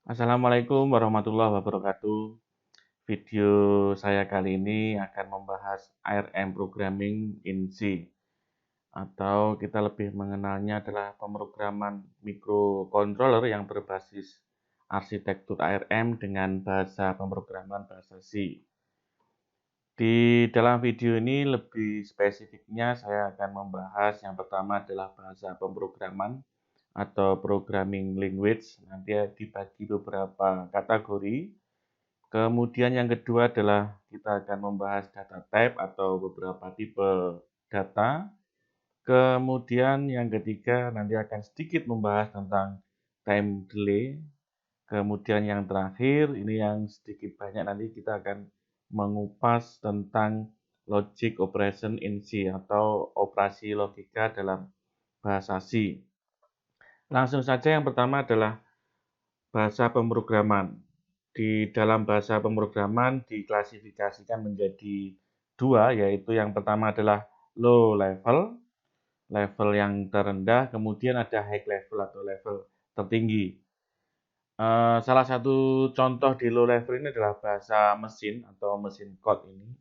Assalamualaikum warahmatullahi wabarakatuh. Video saya kali ini akan membahas ARM Programming in C, atau kita lebih mengenalnya adalah pemrograman microcontroller yang berbasis arsitektur ARM dengan bahasa pemrograman bahasa C. Di dalam video ini lebih spesifiknya saya akan membahas yang pertama adalah bahasa pemrograman atau programming language, nanti dibagi beberapa kategori. Kemudian yang kedua adalah kita akan membahas data type atau beberapa tipe data. Kemudian yang ketiga nanti akan sedikit membahas tentang time delay. Kemudian yang terakhir ini yang sedikit banyak nanti kita akan mengupas tentang logic operation in C atau operasi logika dalam bahasa C. Langsung saja yang pertama adalah bahasa pemrograman. Di dalam bahasa pemrograman diklasifikasikan menjadi dua, yaitu yang pertama adalah low level, level yang terendah, kemudian ada high level atau level tertinggi. Salah satu contoh di low level ini adalah bahasa mesin atau mesin code ini.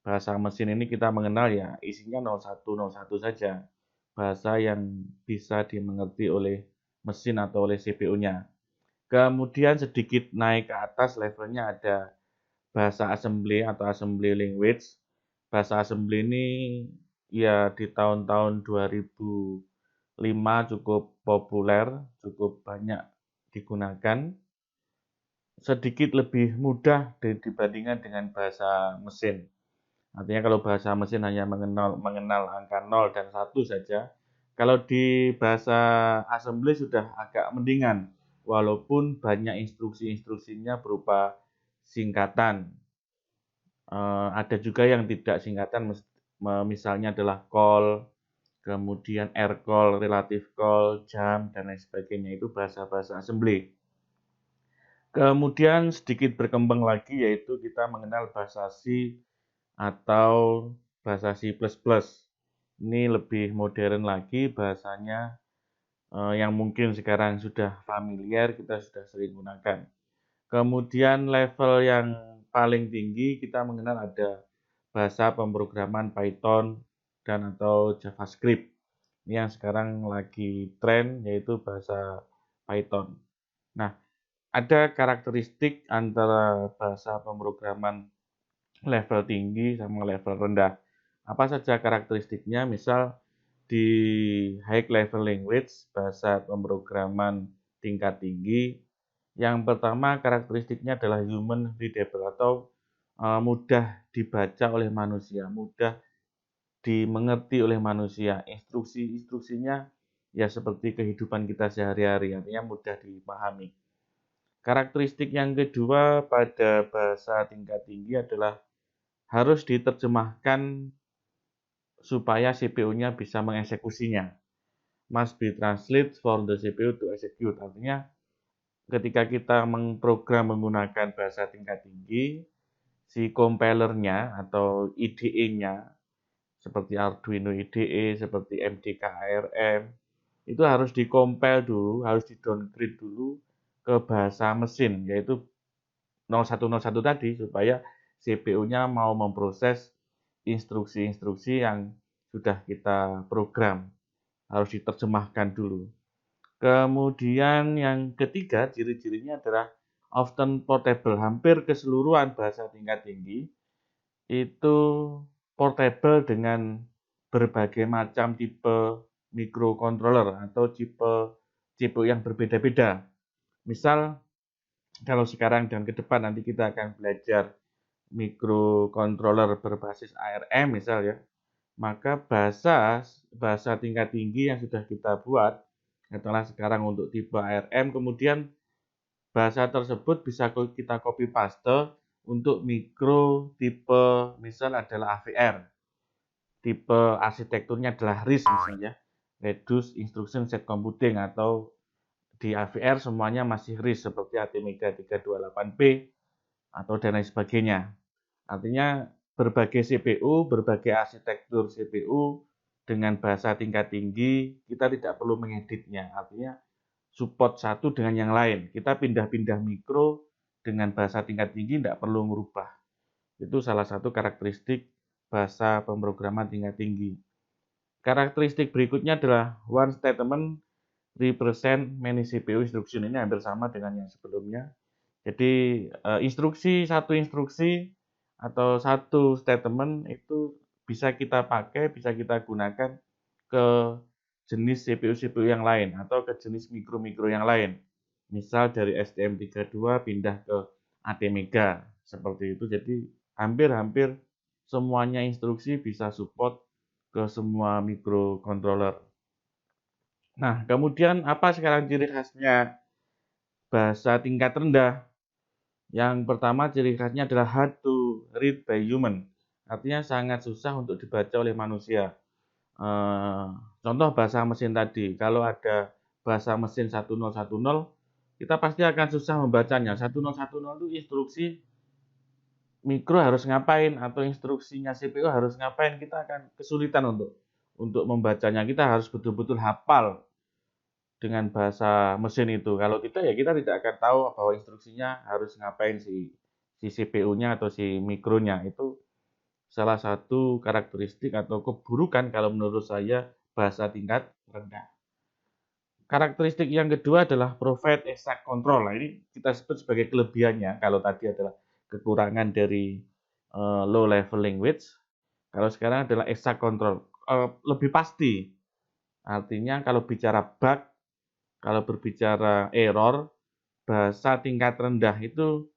Bahasa mesin ini kita mengenal ya, isinya 0101 saja. Bahasa yang bisa dimengerti oleh mesin atau oleh CPU-nya. Kemudian sedikit naik ke atas levelnya ada bahasa assembly atau assembly language. Bahasa assembly ini ya di tahun-tahun 2005 cukup populer, cukup banyak digunakan. Sedikit lebih mudah dibandingkan dengan bahasa mesin. Artinya kalau bahasa mesin hanya mengenal angka 0 dan 1 saja. Kalau di bahasa assembly sudah agak mendingan, walaupun banyak instruksi-instruksinya berupa singkatan. Ada juga yang tidak singkatan, misalnya adalah call, kemudian air call, relative call, jump, dan lain sebagainya. Itu bahasa-bahasa assembly. Kemudian sedikit berkembang lagi yaitu kita mengenal bahasa C atau bahasa C++. Ini lebih modern lagi bahasanya, yang mungkin sekarang sudah familiar, kita sudah sering gunakan. Kemudian level yang paling tinggi kita mengenal ada bahasa pemrograman Python dan atau JavaScript. Ini yang sekarang lagi tren yaitu bahasa Python. Nah, ada karakteristik antara bahasa pemrograman level tinggi sama level rendah. Apa saja karakteristiknya? Misal di high level language, bahasa pemrograman tingkat tinggi, yang pertama karakteristiknya adalah human readable atau mudah dibaca oleh manusia, mudah dimengerti oleh manusia. Instruksi-instruksinya ya seperti kehidupan kita sehari-hari, artinya mudah dipahami. Karakteristik yang kedua pada bahasa tingkat tinggi adalah harus diterjemahkan supaya CPU-nya bisa mengeksekusinya. Must be translate for the CPU to execute. Artinya ketika kita mengprogram menggunakan bahasa tingkat tinggi, si compilernya atau IDE-nya seperti Arduino IDE, seperti MDK ARM, itu harus dikompil dulu, harus di-downgrade dulu ke bahasa mesin, yaitu 0101 tadi, supaya CPU-nya mau memproses instruksi-instruksi yang sudah kita program. Harus diterjemahkan dulu. Kemudian yang ketiga, ciri-cirinya adalah often portable. Hampir keseluruhan bahasa tingkat tinggi itu portable dengan berbagai macam tipe microcontroller atau tipe yang berbeda-beda. Misal kalau sekarang dan ke depan nanti kita akan belajar microcontroller berbasis ARM misal ya, maka bahasa tingkat tinggi yang sudah kita buat adalah sekarang untuk tipe ARM, kemudian bahasa tersebut bisa kita copy paste untuk mikro tipe misal adalah AVR. Tipe arsitekturnya adalah RISC misalnya, Reduce Instruction Set Computing, atau di AVR semuanya masih RISC seperti ATmega 328P atau dan lain sebagainya. Artinya berbagai CPU, berbagai arsitektur CPU dengan bahasa tingkat tinggi, kita tidak perlu mengeditnya. Artinya support satu dengan yang lain. Kita pindah-pindah mikro dengan bahasa tingkat tinggi tidak perlu merubah. Itu salah satu karakteristik bahasa pemrograman tingkat tinggi. Karakteristik berikutnya adalah one statement represent many CPU instruction. Ini hampir sama dengan yang sebelumnya. Jadi satu instruksi atau satu statement itu bisa kita pakai, bisa kita gunakan ke jenis CPU-CPU yang lain atau ke jenis mikro-mikro yang lain. Misal dari STM32 pindah ke ATmega seperti itu. Jadi hampir-hampir semuanya instruksi bisa support ke semua microcontroller. Nah, kemudian apa sekarang ciri khasnya bahasa tingkat rendah? Yang pertama ciri khasnya adalah hard to read by human. Artinya sangat susah untuk dibaca oleh manusia. Contoh bahasa mesin tadi, kalau ada bahasa mesin 1010, kita pasti akan susah membacanya. 1010 itu instruksi mikro harus ngapain atau instruksinya CPU harus ngapain, kita akan kesulitan untuk membacanya. Kita harus betul-betul hafal dengan bahasa mesin itu. Kalau kita ya kita tidak akan tahu bahwa instruksinya harus ngapain si CPU-nya atau si mikronya. Itu salah satu karakteristik atau keburukan kalau menurut saya bahasa tingkat rendah. Karakteristik yang kedua adalah provide exact control. Nah, ini kita sebut sebagai kelebihannya. Kalau tadi adalah kekurangan dari low level language, kalau sekarang adalah exact control, lebih pasti. Artinya kalau bicara bug, kalau berbicara error, bahasa tingkat rendah itu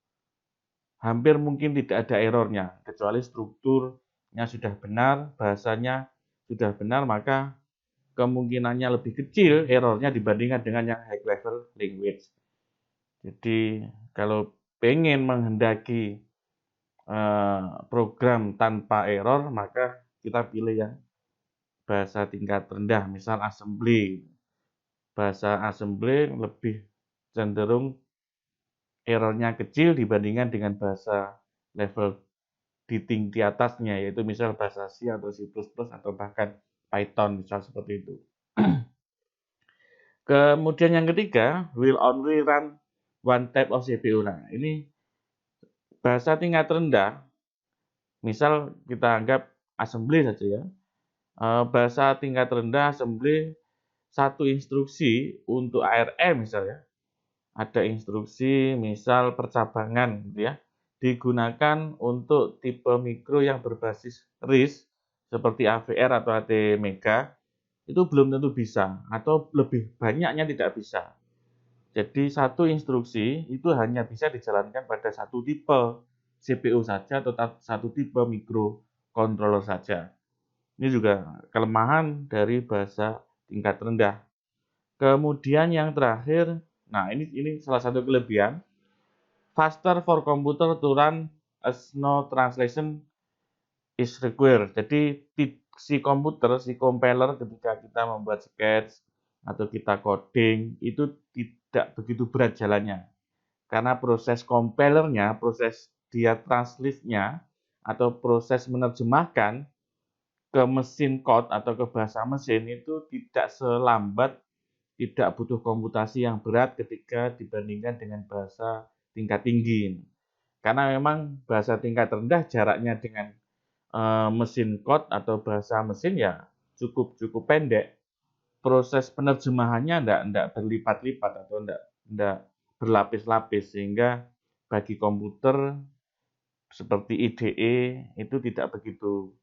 hampir mungkin tidak ada errornya, kecuali strukturnya sudah benar, bahasanya sudah benar, maka kemungkinannya lebih kecil errornya dibandingkan dengan yang high level language. Jadi kalau pengen menghendaki program tanpa error, maka kita pilih yang bahasa tingkat rendah, misal assembly. Bahasa assembly lebih cenderung errornya kecil dibandingkan dengan bahasa level di atasnya, yaitu misal bahasa C atau C++ atau bahkan Python, misal seperti itu. Kemudian yang ketiga, will only run one type of CPU. Nah, ini bahasa tingkat rendah, misal kita anggap assembly saja ya. Bahasa tingkat rendah assembly satu instruksi untuk ARM misalnya. Ada instruksi misal percabangan gitu ya, digunakan untuk tipe mikro yang berbasis RISC seperti AVR atau ATmega, itu belum tentu bisa atau lebih banyaknya tidak bisa. Jadi satu instruksi itu hanya bisa dijalankan pada satu tipe CPU saja atau satu tipe microcontroller saja. Ini juga kelemahan dari bahasa tingkat rendah. Kemudian yang terakhir, nah ini salah satu kelebihan, faster for computer to run as no translation is required. Jadi si komputer, si compiler ketika kita membuat sketch atau kita coding itu tidak begitu berat jalannya. Karena proses compilernya, proses dia translate-nya atau proses menerjemahkan ke mesin code atau ke bahasa mesin itu tidak selambat, tidak butuh komputasi yang berat ketika dibandingkan dengan bahasa tingkat tinggi. Karena memang bahasa tingkat rendah jaraknya dengan mesin code atau bahasa mesin ya cukup pendek. Proses penerjemahannya enggak berlipat-lipat atau enggak berlapis-lapis, sehingga bagi komputer seperti IDE itu tidak begitu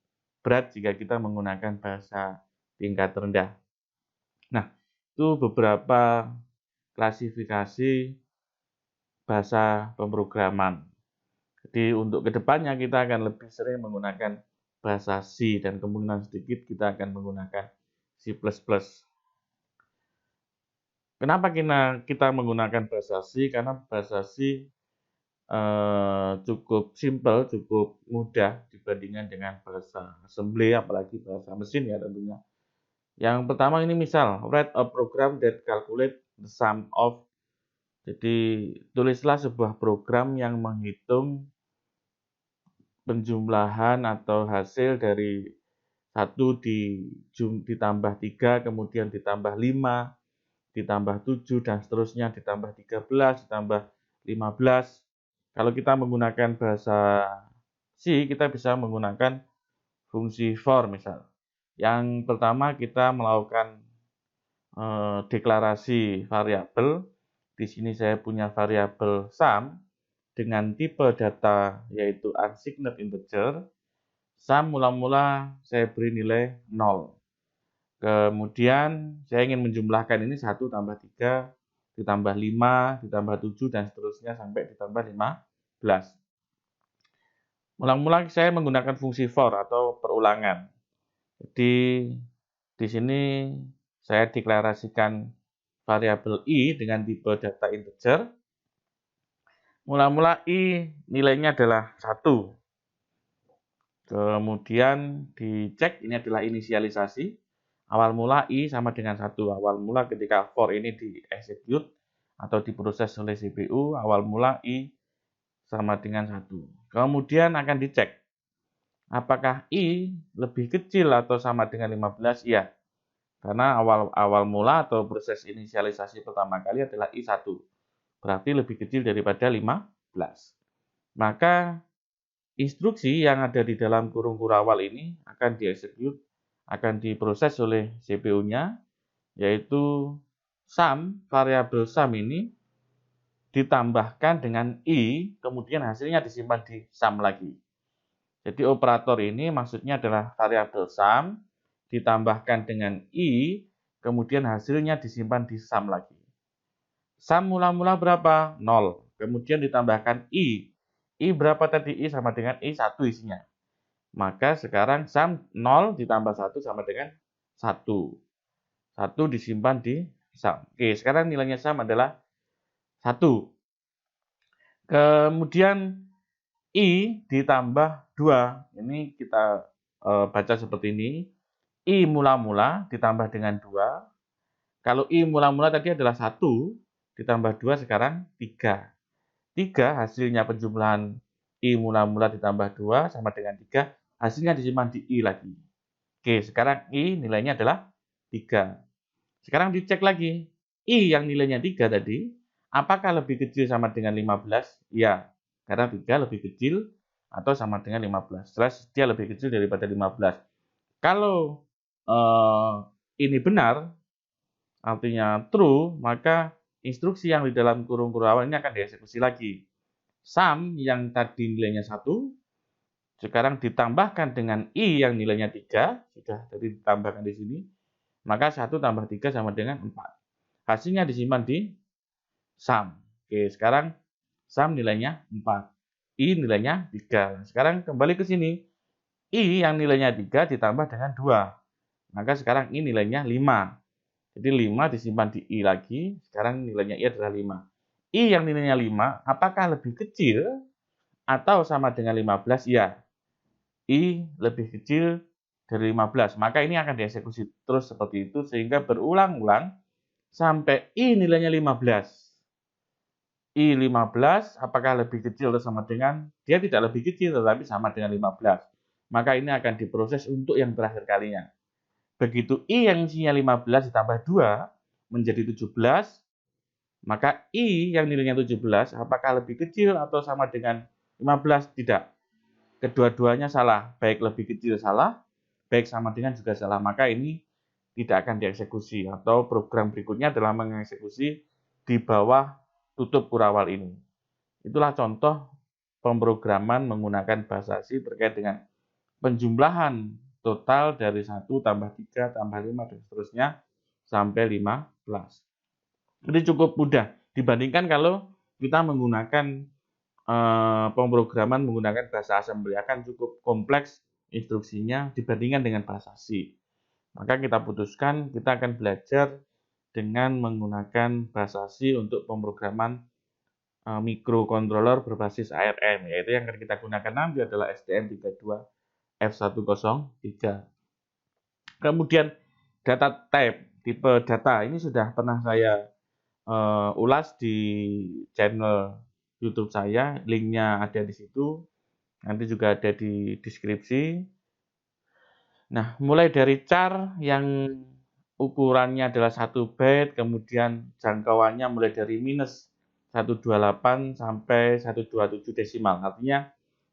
berat jika kita menggunakan bahasa tingkat rendah. Nah, itu beberapa klasifikasi bahasa pemrograman. Jadi untuk kedepannya kita akan lebih sering menggunakan bahasa C dan kemungkinan sedikit kita akan menggunakan C++. Kenapa kita menggunakan bahasa C? Karena bahasa C cukup simple, cukup mudah dibandingkan dengan bahasa assembly, apalagi bahasa mesin ya tentunya. Yang pertama ini misal, write a program that calculate the sum of. Jadi tulislah sebuah program yang menghitung penjumlahan atau hasil dari 1 ditambah 3, kemudian ditambah 5, ditambah 7, dan seterusnya, ditambah 13, ditambah 15. Kalau kita menggunakan bahasa C, kita bisa menggunakan fungsi for misal. Yang pertama kita melakukan deklarasi variabel. Di sini saya punya variabel sum dengan tipe data yaitu unsigned integer. Sum mula-mula saya beri nilai 0. Kemudian saya ingin menjumlahkan ini 1 tambah 3, ditambah 5, ditambah 7, dan seterusnya sampai ditambah 15. Mula-mula saya menggunakan fungsi for atau perulangan. Jadi di sini saya deklarasikan variabel i dengan tipe data integer. Mula-mula i nilainya adalah 1. Kemudian dicek, ini adalah inisialisasi. Awal mula i sama dengan 1. Awal mula ketika for ini di-execute atau diproses oleh CPU, awal mula i sama dengan 1. Kemudian akan dicek apakah i lebih kecil atau sama dengan 15? Iya. Karena awal mula atau proses inisialisasi pertama kali adalah i1. Berarti lebih kecil daripada 15. Maka instruksi yang ada di dalam kurung kurawal ini akan dieksekut, akan diproses oleh CPU-nya, yaitu sum, variabel sum ini ditambahkan dengan i, kemudian hasilnya disimpan di sum lagi. Jadi operator ini maksudnya adalah variabel sum ditambahkan dengan i, kemudian hasilnya disimpan di sum lagi. Sum mula-mula berapa? 0. Kemudian ditambahkan i. I berapa tadi? I sama dengan i1 isinya. Maka sekarang sum 0 ditambah 1 sama dengan 1. 1 disimpan di sum. Oke, sekarang nilainya sum adalah 1. Kemudian i ditambah 2. Ini kita baca seperti ini. I mula-mula ditambah dengan 2. Kalau i mula-mula tadi adalah 1, ditambah 2 sekarang 3. 3 hasilnya penjumlahan i mula-mula ditambah 2 sama dengan 3. Hasilnya disimpan di i lagi. Oke, sekarang i nilainya adalah 3. Sekarang dicek lagi. I yang nilainya 3 tadi, apakah lebih kecil sama dengan 15? Ya, karena 3 lebih kecil atau sama dengan 15. Jelas dia lebih kecil daripada 15. Kalau ini benar, artinya true, maka instruksi yang di dalam kurung kurawal ini akan dieksekusi lagi. Sum yang tadi nilainya 1, sekarang ditambahkan dengan i yang nilainya 3, sudah tadi ditambahkan di sini, maka 1 tambah 3 sama dengan 4. Hasilnya disimpan di sum. Oke, sekarang sum nilainya 4, i nilainya 3. Sekarang kembali ke sini, i yang nilainya 3 ditambah dengan 2, maka sekarang i nilainya 5. Jadi 5 disimpan di i lagi, sekarang nilainya i adalah 5. I yang nilainya 5, apakah lebih kecil atau sama dengan 15? Ya, i lebih kecil dari 15. Maka ini akan dieksekusi terus seperti itu, sehingga berulang-ulang sampai i nilainya 15. I 15, apakah lebih kecil atau sama dengan? Dia tidak lebih kecil, tetapi sama dengan 15. Maka ini akan diproses untuk yang terakhir kalinya. Begitu i yang isinya 15 ditambah 2 menjadi 17, maka i yang nilainya 17 apakah lebih kecil atau sama dengan 15? Tidak. Kedua-duanya salah. Baik lebih kecil salah, baik sama dengan juga salah. Maka ini tidak akan dieksekusi, atau program berikutnya adalah mengeksekusi di bawah tutup kurawal ini. Itulah contoh pemrograman menggunakan bahasa C terkait dengan penjumlahan total dari 1 tambah 3 tambah 5 dan seterusnya sampai 15. Ini cukup mudah dibandingkan kalau kita menggunakan pemrograman menggunakan bahasa assembly, akan cukup kompleks instruksinya dibandingkan dengan bahasa C. Maka kita putuskan kita akan belajar dengan menggunakan bahasa C untuk pemrograman mikrokontroler berbasis ARM, yaitu yang akan kita gunakan nanti adalah STM32F103. Kemudian data type, tipe data ini sudah pernah saya ulas di channel YouTube saya, linknya ada di situ, nanti juga ada di deskripsi. Nah, mulai dari char yang ukurannya adalah 1 byte, kemudian jangkauannya mulai dari minus 128 sampai 127 desimal. Artinya,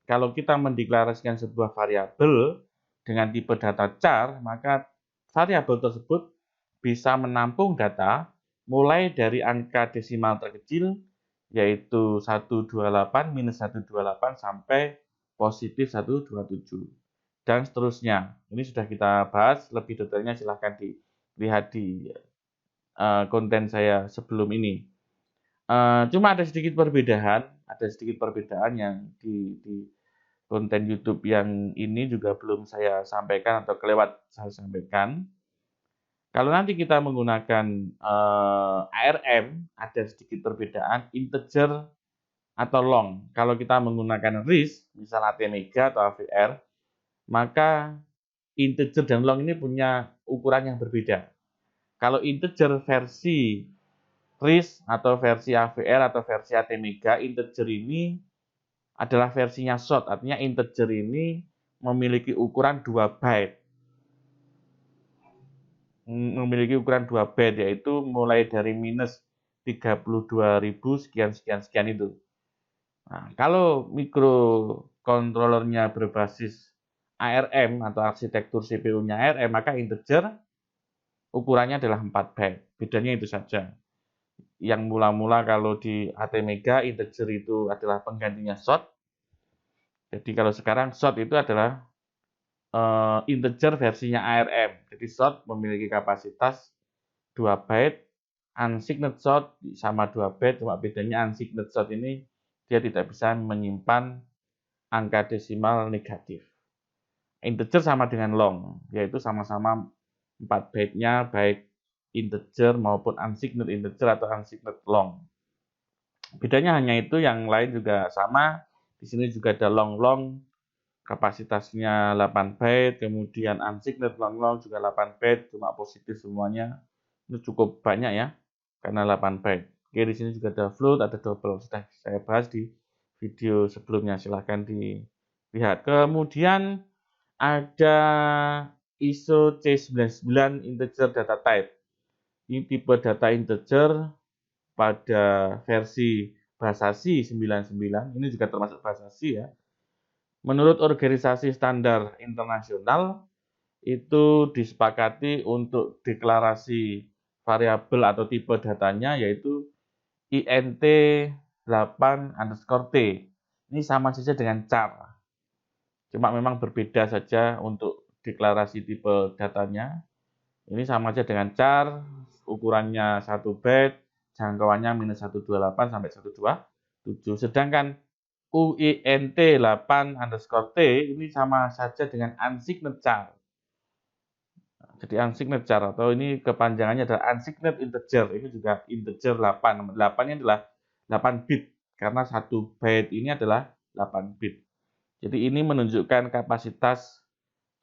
kalau kita mendeklarasikan sebuah variabel dengan tipe data char, maka variabel tersebut bisa menampung data mulai dari angka desimal terkecil, yaitu 128 minus 128 sampai positif 127. Dan seterusnya. Ini sudah kita bahas lebih detailnya, silahkan dilihat di konten saya sebelum ini. Cuma ada sedikit perbedaan yang di konten YouTube yang ini juga belum saya sampaikan atau kelewat saya sampaikan. Kalau nanti kita menggunakan ARM, ada sedikit perbedaan integer atau long. Kalau kita menggunakan RISC, misal ATmega atau AVR, maka integer dan long ini punya ukuran yang berbeda. Kalau integer versi RISC atau versi AVR atau versi ATmega, integer ini adalah versinya short, artinya integer ini memiliki ukuran 2 byte. Memiliki ukuran 2 byte, yaitu mulai dari minus 32.000 sekian itu. Nah, kalau mikrokontrolernya berbasis ARM atau arsitektur CPU-nya ARM, maka integer ukurannya adalah 4 byte. Bedanya itu saja. Yang mula-mula kalau di ATmega integer itu adalah penggantinya short. Jadi kalau sekarang short itu adalah integer versinya ARM. Jadi short memiliki kapasitas 2 byte, unsigned short sama 2 byte, cuma bedanya unsigned short ini dia tidak bisa menyimpan angka desimal negatif. Integer sama dengan long, yaitu sama-sama 4 byte-nya baik integer maupun unsigned integer atau unsigned long. Bedanya hanya itu, yang lain juga sama. Di sini juga ada long kapasitasnya 8 byte, kemudian unsigned long juga 8 byte, cuma positif semuanya. Ini cukup banyak ya, karena 8 byte. Oke, di sini juga ada float, ada double. Sudah saya bahas di video sebelumnya, silahkan dilihat. Kemudian ada ISO C99 integer data type. Ini tipe data integer pada versi bahasa C 99, ini juga termasuk bahasa C ya. Menurut organisasi standar internasional, itu disepakati untuk deklarasi variabel atau tipe datanya yaitu int 8_t. Ini sama saja dengan char. Cuma memang berbeda saja untuk deklarasi tipe datanya. Ini sama saja dengan char, ukurannya 1 byte, jangkauannya minus 128 sampai 127. Sedangkan uint 8_t ini sama saja dengan unsigned char. Jadi unsigned char atau ini kepanjangannya adalah unsigned integer. Ini juga integer 8. 8 ini adalah 8 bit karena 1 byte ini adalah 8 bit. Jadi ini menunjukkan kapasitas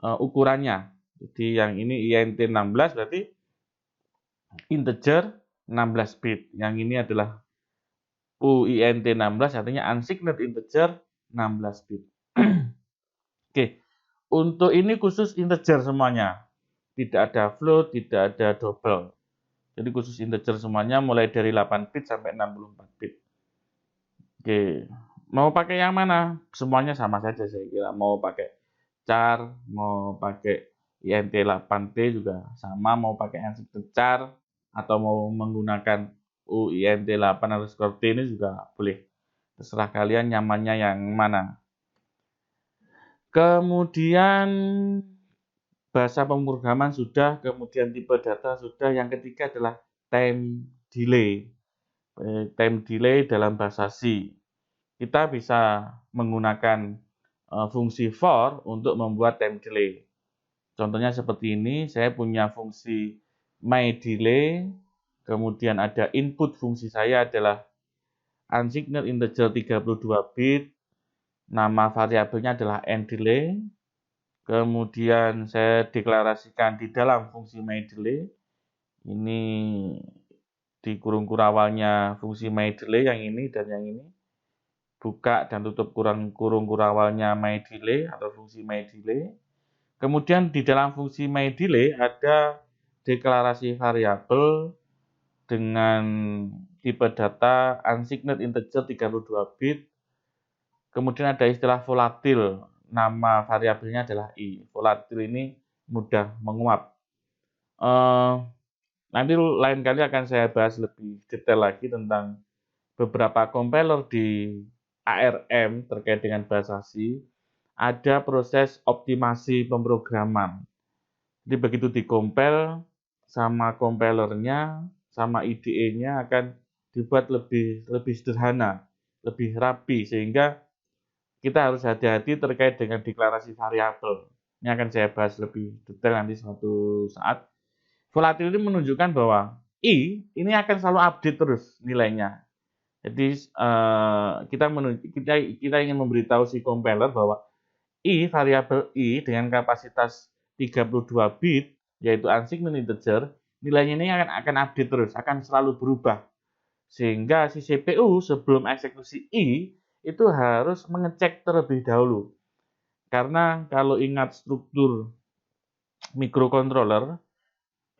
ukurannya. Jadi yang ini int 16 berarti integer 16 bit. Yang ini adalah uint 16 artinya unsigned integer 16 bit. Oke. Untuk ini khusus integer semuanya. Tidak ada float, tidak ada double. Jadi khusus integer semuanya mulai dari 8 bit sampai 64 bit. Oke. Mau pakai yang mana? Semuanya sama saja saya kira. Mau pakai char, mau pakai int 8t juga sama, mau pakai unsigned char atau mau menggunakan uint 8_t ini juga boleh. Terserah kalian nyamannya yang mana. Kemudian bahasa pemrograman sudah, kemudian tipe data sudah. Yang ketiga adalah time delay. Time delay dalam bahasa C. Kita bisa menggunakan fungsi for untuk membuat time delay. Contohnya seperti ini, saya punya fungsi myDelay, kemudian ada input fungsi saya adalah unsigned integer 32 bit, nama variabelnya adalah nDelay, kemudian saya deklarasikan di dalam fungsi myDelay, ini di kurung kurawalnya fungsi myDelay yang ini dan yang ini, buka dan tutup kurung kurawalnya myDelay atau fungsi myDelay. Kemudian di dalam fungsi myDelay ada deklarasi variabel dengan tipe data unsigned integer 32 bit. Kemudian ada istilah volatil, nama variabelnya adalah i. Volatil ini mudah menguap. Nanti lain kali akan saya bahas lebih detail lagi tentang beberapa compiler di ARM terkait dengan bahasa C. Ada proses optimasi pemrograman. Jadi begitu dikompil sama compilernya, sama IDE-nya akan dibuat lebih sederhana, lebih rapi, sehingga kita harus hati-hati terkait dengan deklarasi variabel. Ini akan saya bahas lebih detail nanti suatu saat. Volatility menunjukkan bahwa i ini akan selalu update terus nilainya. Jadi kita ingin memberitahu si compiler bahwa variabel i dengan kapasitas 32 bit yaitu unsigned integer, nilainya ini akan update terus, akan selalu berubah. Sehingga si CPU sebelum eksekusi i itu harus mengecek terlebih dahulu. Karena kalau ingat struktur microcontroller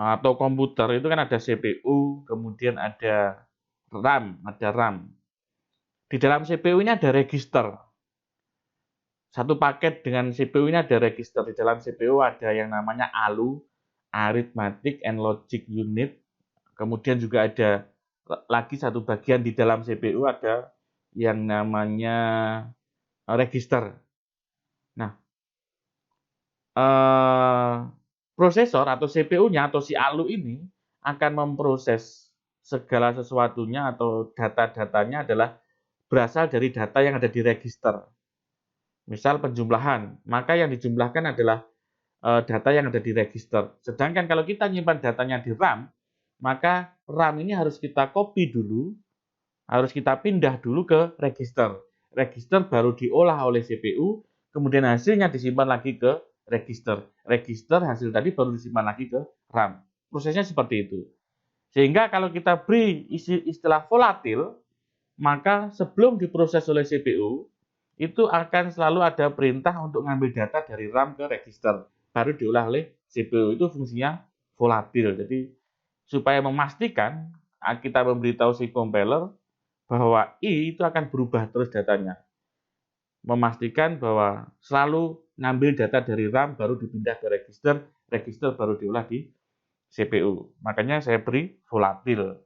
atau komputer itu kan ada CPU, kemudian ada RAM. Di dalam CPU ini ada register. Satu paket dengan CPU ini ada register. Di dalam CPU ada yang namanya ALU, Arithmetic and Logic Unit. Kemudian juga ada lagi satu bagian di dalam CPU ada yang namanya register. Nah, prosesor atau CPU-nya atau si ALU ini akan memproses segala sesuatunya atau data-datanya adalah berasal dari data yang ada di register. Misal penjumlahan, maka yang dijumlahkan adalah data yang ada di register. Sedangkan kalau kita nyimpan datanya di RAM, maka RAM ini harus kita copy dulu, harus kita pindah dulu ke register. Register baru diolah oleh CPU, kemudian hasilnya disimpan lagi ke register. Register hasil tadi baru disimpan lagi ke RAM. Prosesnya seperti itu. Sehingga kalau kita beri istilah volatil, maka sebelum diproses oleh CPU, itu akan selalu ada perintah untuk ngambil data dari RAM ke register. Baru diolah oleh CPU. Itu fungsinya volatil. Jadi supaya memastikan kita memberitahu si compiler bahwa i itu akan berubah terus datanya. Memastikan bahwa selalu ngambil data dari RAM baru dipindah ke register, register baru diolah di CPU. Makanya saya beri volatil.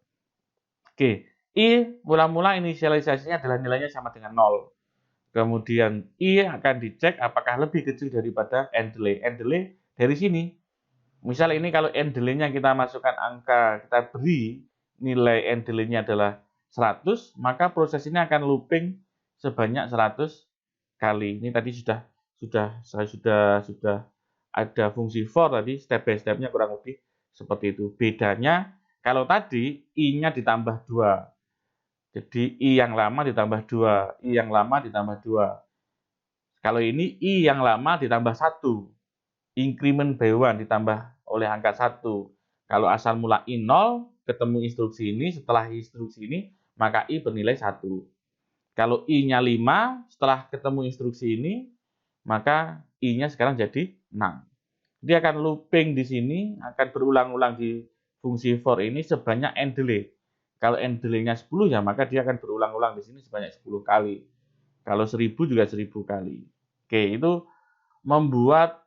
Oke, i mula-mula inisialisasinya adalah nilainya sama dengan 0. Kemudian i akan dicek apakah lebih kecil daripada end delay. End delay dari sini. Misal ini kalau end delay-nya kita masukkan angka, kita beri nilai end delay-nya adalah 100, maka proses ini akan looping sebanyak 100 kali. Ini tadi sudah ada fungsi for tadi, step by step-nya kurang lebih seperti itu. Bedanya kalau tadi i-nya ditambah 2. Jadi i yang lama ditambah 2, i yang lama ditambah 2. Kalau ini i yang lama ditambah 1. Increment by 1 ditambah oleh angka 1. Kalau asal mula i 0, ketemu instruksi ini, setelah instruksi ini, maka i bernilai 1. Kalau i-nya 5, setelah ketemu instruksi ini, maka i-nya sekarang jadi 6. Dia akan looping di sini, akan berulang-ulang di fungsi for ini sebanyak end delay. Kalau end delay-nya 10 ya, maka dia akan berulang-ulang di sini sebanyak 10 kali. Kalau 1000 juga 1000 kali. Oke, itu membuat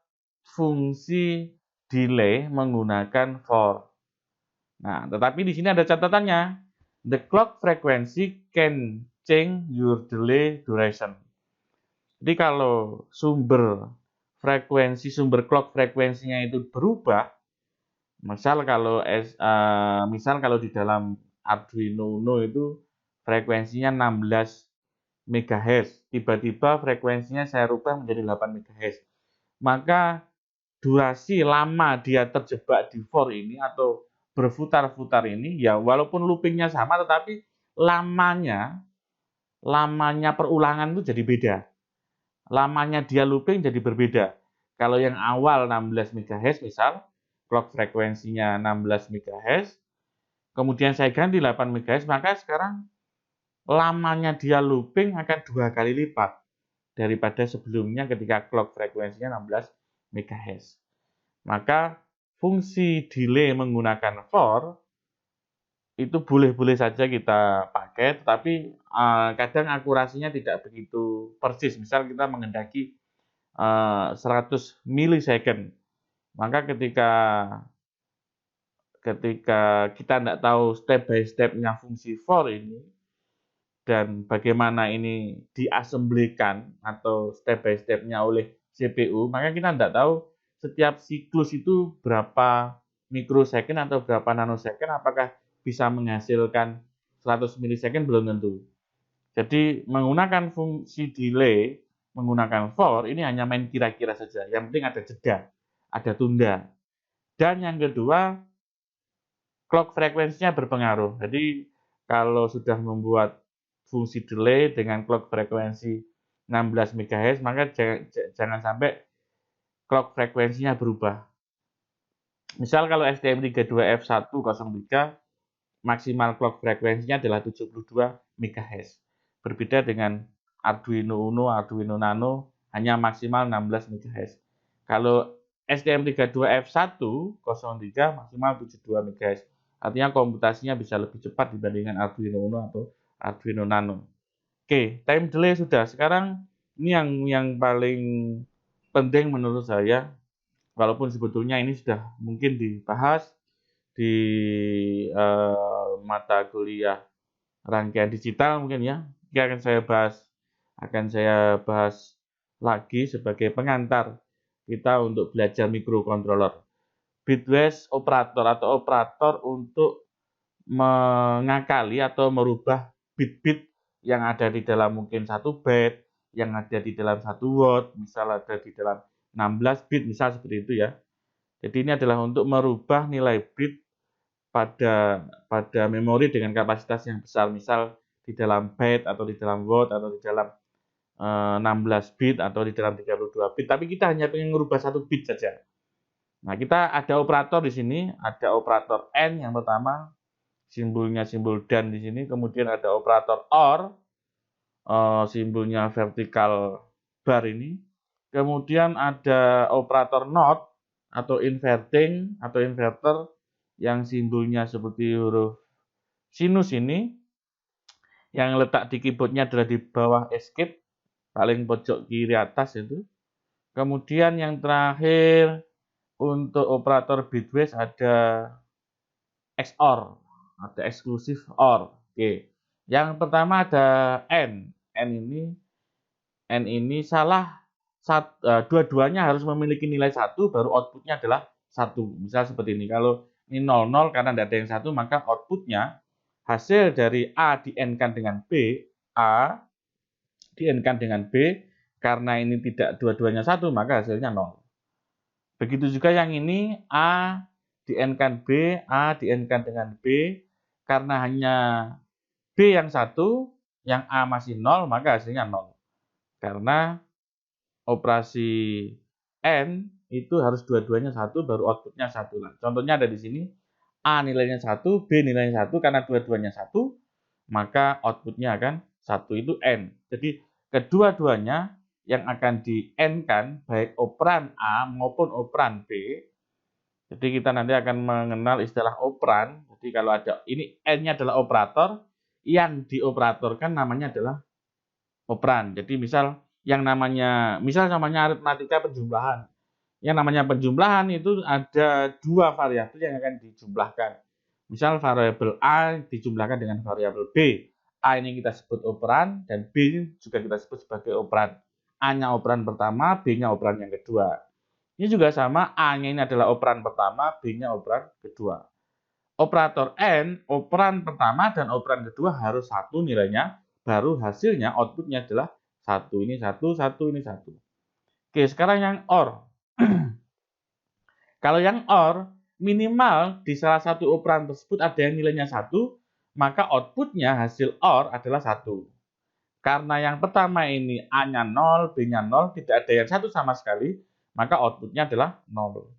fungsi delay menggunakan for. Nah, tetapi di sini ada catatannya. The clock frequency can change your delay duration. Jadi kalau sumber clock frekuensinya itu berubah, misal kalau di dalam Arduino Uno itu frekuensinya 16 MHz, tiba-tiba frekuensinya saya rubah menjadi 8 MHz. Maka durasi lama dia terjebak di for ini atau berputar-putar ini, ya walaupun loopingnya sama, tetapi lamanya perulangan itu jadi beda. Lamanya dia looping jadi berbeda. Kalau yang awal 16 MHz misal, clock frekuensinya 16 MHz, kemudian saya ganti 8 MHz, maka sekarang lamanya dia looping akan 2 kali lipat daripada sebelumnya ketika clock frekuensinya 16 MHz. Maka fungsi delay menggunakan for itu boleh-boleh saja kita pakai, tetapi kadang akurasinya tidak begitu persis. Misal kita menghendaki 100 milisecond, maka ketika kita tidak tahu step by step-nya fungsi for ini, dan bagaimana ini diassemblikan atau step by step-nya oleh CPU, maka kita tidak tahu setiap siklus itu berapa mikrosecond atau berapa nanosecond, apakah bisa menghasilkan 100 milisecond, belum tentu. Jadi menggunakan fungsi delay, menggunakan for, ini hanya main kira-kira saja. Yang penting ada jeda, ada tunda. Dan yang kedua, clock frekuensinya berpengaruh. Jadi kalau sudah membuat fungsi delay dengan clock frekuensi 16 MHz, maka jangan sampai clock frekuensinya berubah. Misal kalau STM32F103, maksimal clock frekuensinya adalah 72 MHz. Berbeda dengan Arduino Uno, Arduino Nano, hanya maksimal 16 MHz. Kalau STM32F103 maksimal 72 MHz. Artinya komputasinya bisa lebih cepat dibandingkan Arduino Uno atau Arduino Nano. Oke, time delay sudah. Sekarang ini yang paling penting menurut saya, walaupun sebetulnya ini sudah mungkin dibahas di mata kuliah rangkaian digital mungkin ya. Ini akan saya bahas lagi sebagai pengantar kita untuk belajar microcontroller. Bitwise operator atau operator untuk mengakali atau merubah bit-bit yang ada di dalam mungkin 1 byte, yang ada di dalam 1 word, misal ada di dalam 16 bit, misal seperti itu ya. Jadi ini adalah untuk merubah nilai bit pada memori dengan kapasitas yang besar, misal di dalam byte atau di dalam word atau di dalam 16 bit atau di dalam 32 bit, tapi kita hanya ingin merubah 1 bit saja. Nah, kita ada operator di sini, ada operator AND yang pertama, simbolnya simbol dan di sini, kemudian ada operator OR, simbolnya vertikal bar ini, kemudian ada operator NOT atau inverting atau inverter yang simbolnya seperti huruf sinus ini, yang letak di keyboardnya adalah di bawah escape, paling pojok kiri atas itu. Kemudian yang terakhir untuk operator bitwise ada XOR, ada exclusive OR. Oke. Yang pertama ada N. N ini salah, dua-duanya harus memiliki nilai 1, baru outputnya adalah 1. Misal seperti ini, kalau ini 00 karena tidak ada yang 1, maka outputnya hasil dari A di-N-kan dengan B, A di-N-kan dengan B, karena ini tidak dua-duanya 1, maka hasilnya 0. Begitu juga yang ini, A di-N-kan B, A di-N-kan dengan B, karena hanya B yang 1, yang A masih 0, maka hasilnya 0. Karena operasi N itu harus dua-duanya 1, baru outputnya 1. Contohnya ada di sini, A nilainya 1, B nilainya 1, karena dua-duanya 1, maka outputnya akan 1, itu N. Jadi kedua-duanya yang akan di-N-kan, baik operan A maupun operan B. Jadi kita nanti akan mengenal istilah operan. Jadi kalau ada, ini N-nya adalah operator, yang dioperatorkan namanya adalah operan. Jadi misal namanya aritmatika penjumlahan. Yang namanya penjumlahan itu ada 2 variabel yang akan dijumlahkan. Misal variabel A dijumlahkan dengan variabel B. A ini kita sebut operan, dan B ini juga kita sebut sebagai operan. A-nya operan pertama, B-nya operan yang kedua. Ini juga sama, A-nya ini adalah operan pertama, B-nya operan kedua. Operator N, operan pertama dan operan kedua harus 1 nilainya, baru hasilnya outputnya adalah 1. Ini 1, 1, ini 1. Oke, sekarang yang OR. Kalau yang OR, minimal di salah satu operan tersebut ada yang nilainya 1, maka outputnya hasil OR adalah 1. Karena yang pertama ini A-nya 0, B-nya 0, tidak ada yang 1 sama sekali, maka outputnya adalah 0.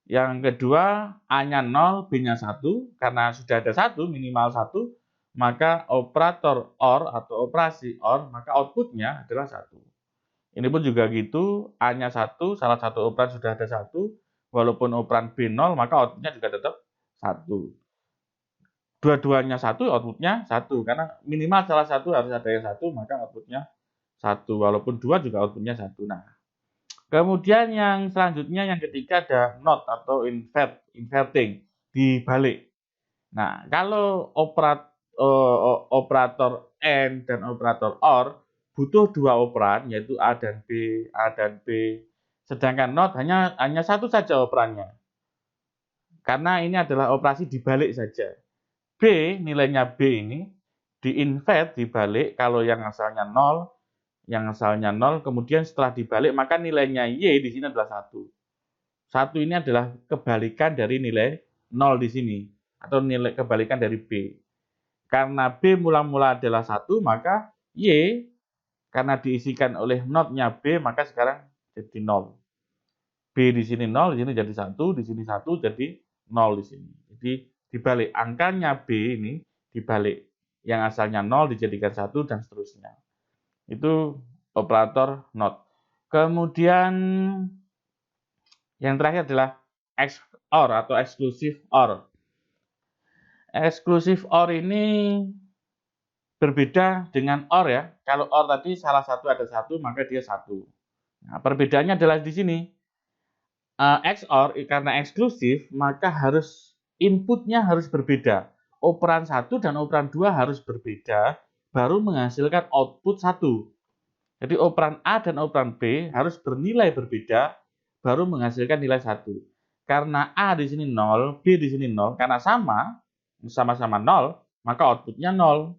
Yang kedua, A-nya 0, B-nya 1, karena sudah ada 1, minimal 1, maka operator OR atau operasi OR, maka outputnya adalah 1. Ini pun juga gitu, A-nya 1, salah satu operan sudah ada 1, walaupun operan B 0, maka outputnya juga tetap 1. Dua-duanya 1, outputnya 1. Karena minimal salah satu harus ada yang 1, maka outputnya 1. Walaupun 2 juga outputnya 1. Nah, kemudian yang selanjutnya, yang ketiga ada not atau inverting, dibalik. Nah, kalau operator AND dan operator OR butuh dua operan, yaitu A dan B, A dan B. Sedangkan not hanya satu saja operannya. Karena ini adalah operasi dibalik saja. B, nilainya B ini diinvert, dibalik, kalau yang asalnya 0, kemudian setelah dibalik maka nilainya Y di sini adalah 1. 1 ini adalah kebalikan dari nilai 0 di sini, atau nilai kebalikan dari B. Karena B mula-mula adalah 1, maka Y karena diisikan oleh notnya B, maka sekarang jadi 0. B di sini 0, di sini jadi 1, di sini 1 jadi 0 di sini. Jadi dibalik, angkanya B ini dibalik. Yang asalnya 0 dijadikan 1 dan seterusnya. Itu operator not. Kemudian yang terakhir adalah XOR atau exclusive OR. Exclusive OR ini berbeda dengan OR ya. Kalau OR tadi salah satu ada 1, maka dia 1. Nah, perbedaannya adalah di sini. XOR karena eksklusif, maka inputnya harus berbeda. Operan 1 dan operan 2 harus berbeda, baru menghasilkan output 1. Jadi operan A dan operan B harus bernilai berbeda, baru menghasilkan nilai 1. Karena A di sini 0, B di sini 0, karena sama-sama 0, maka outputnya 0.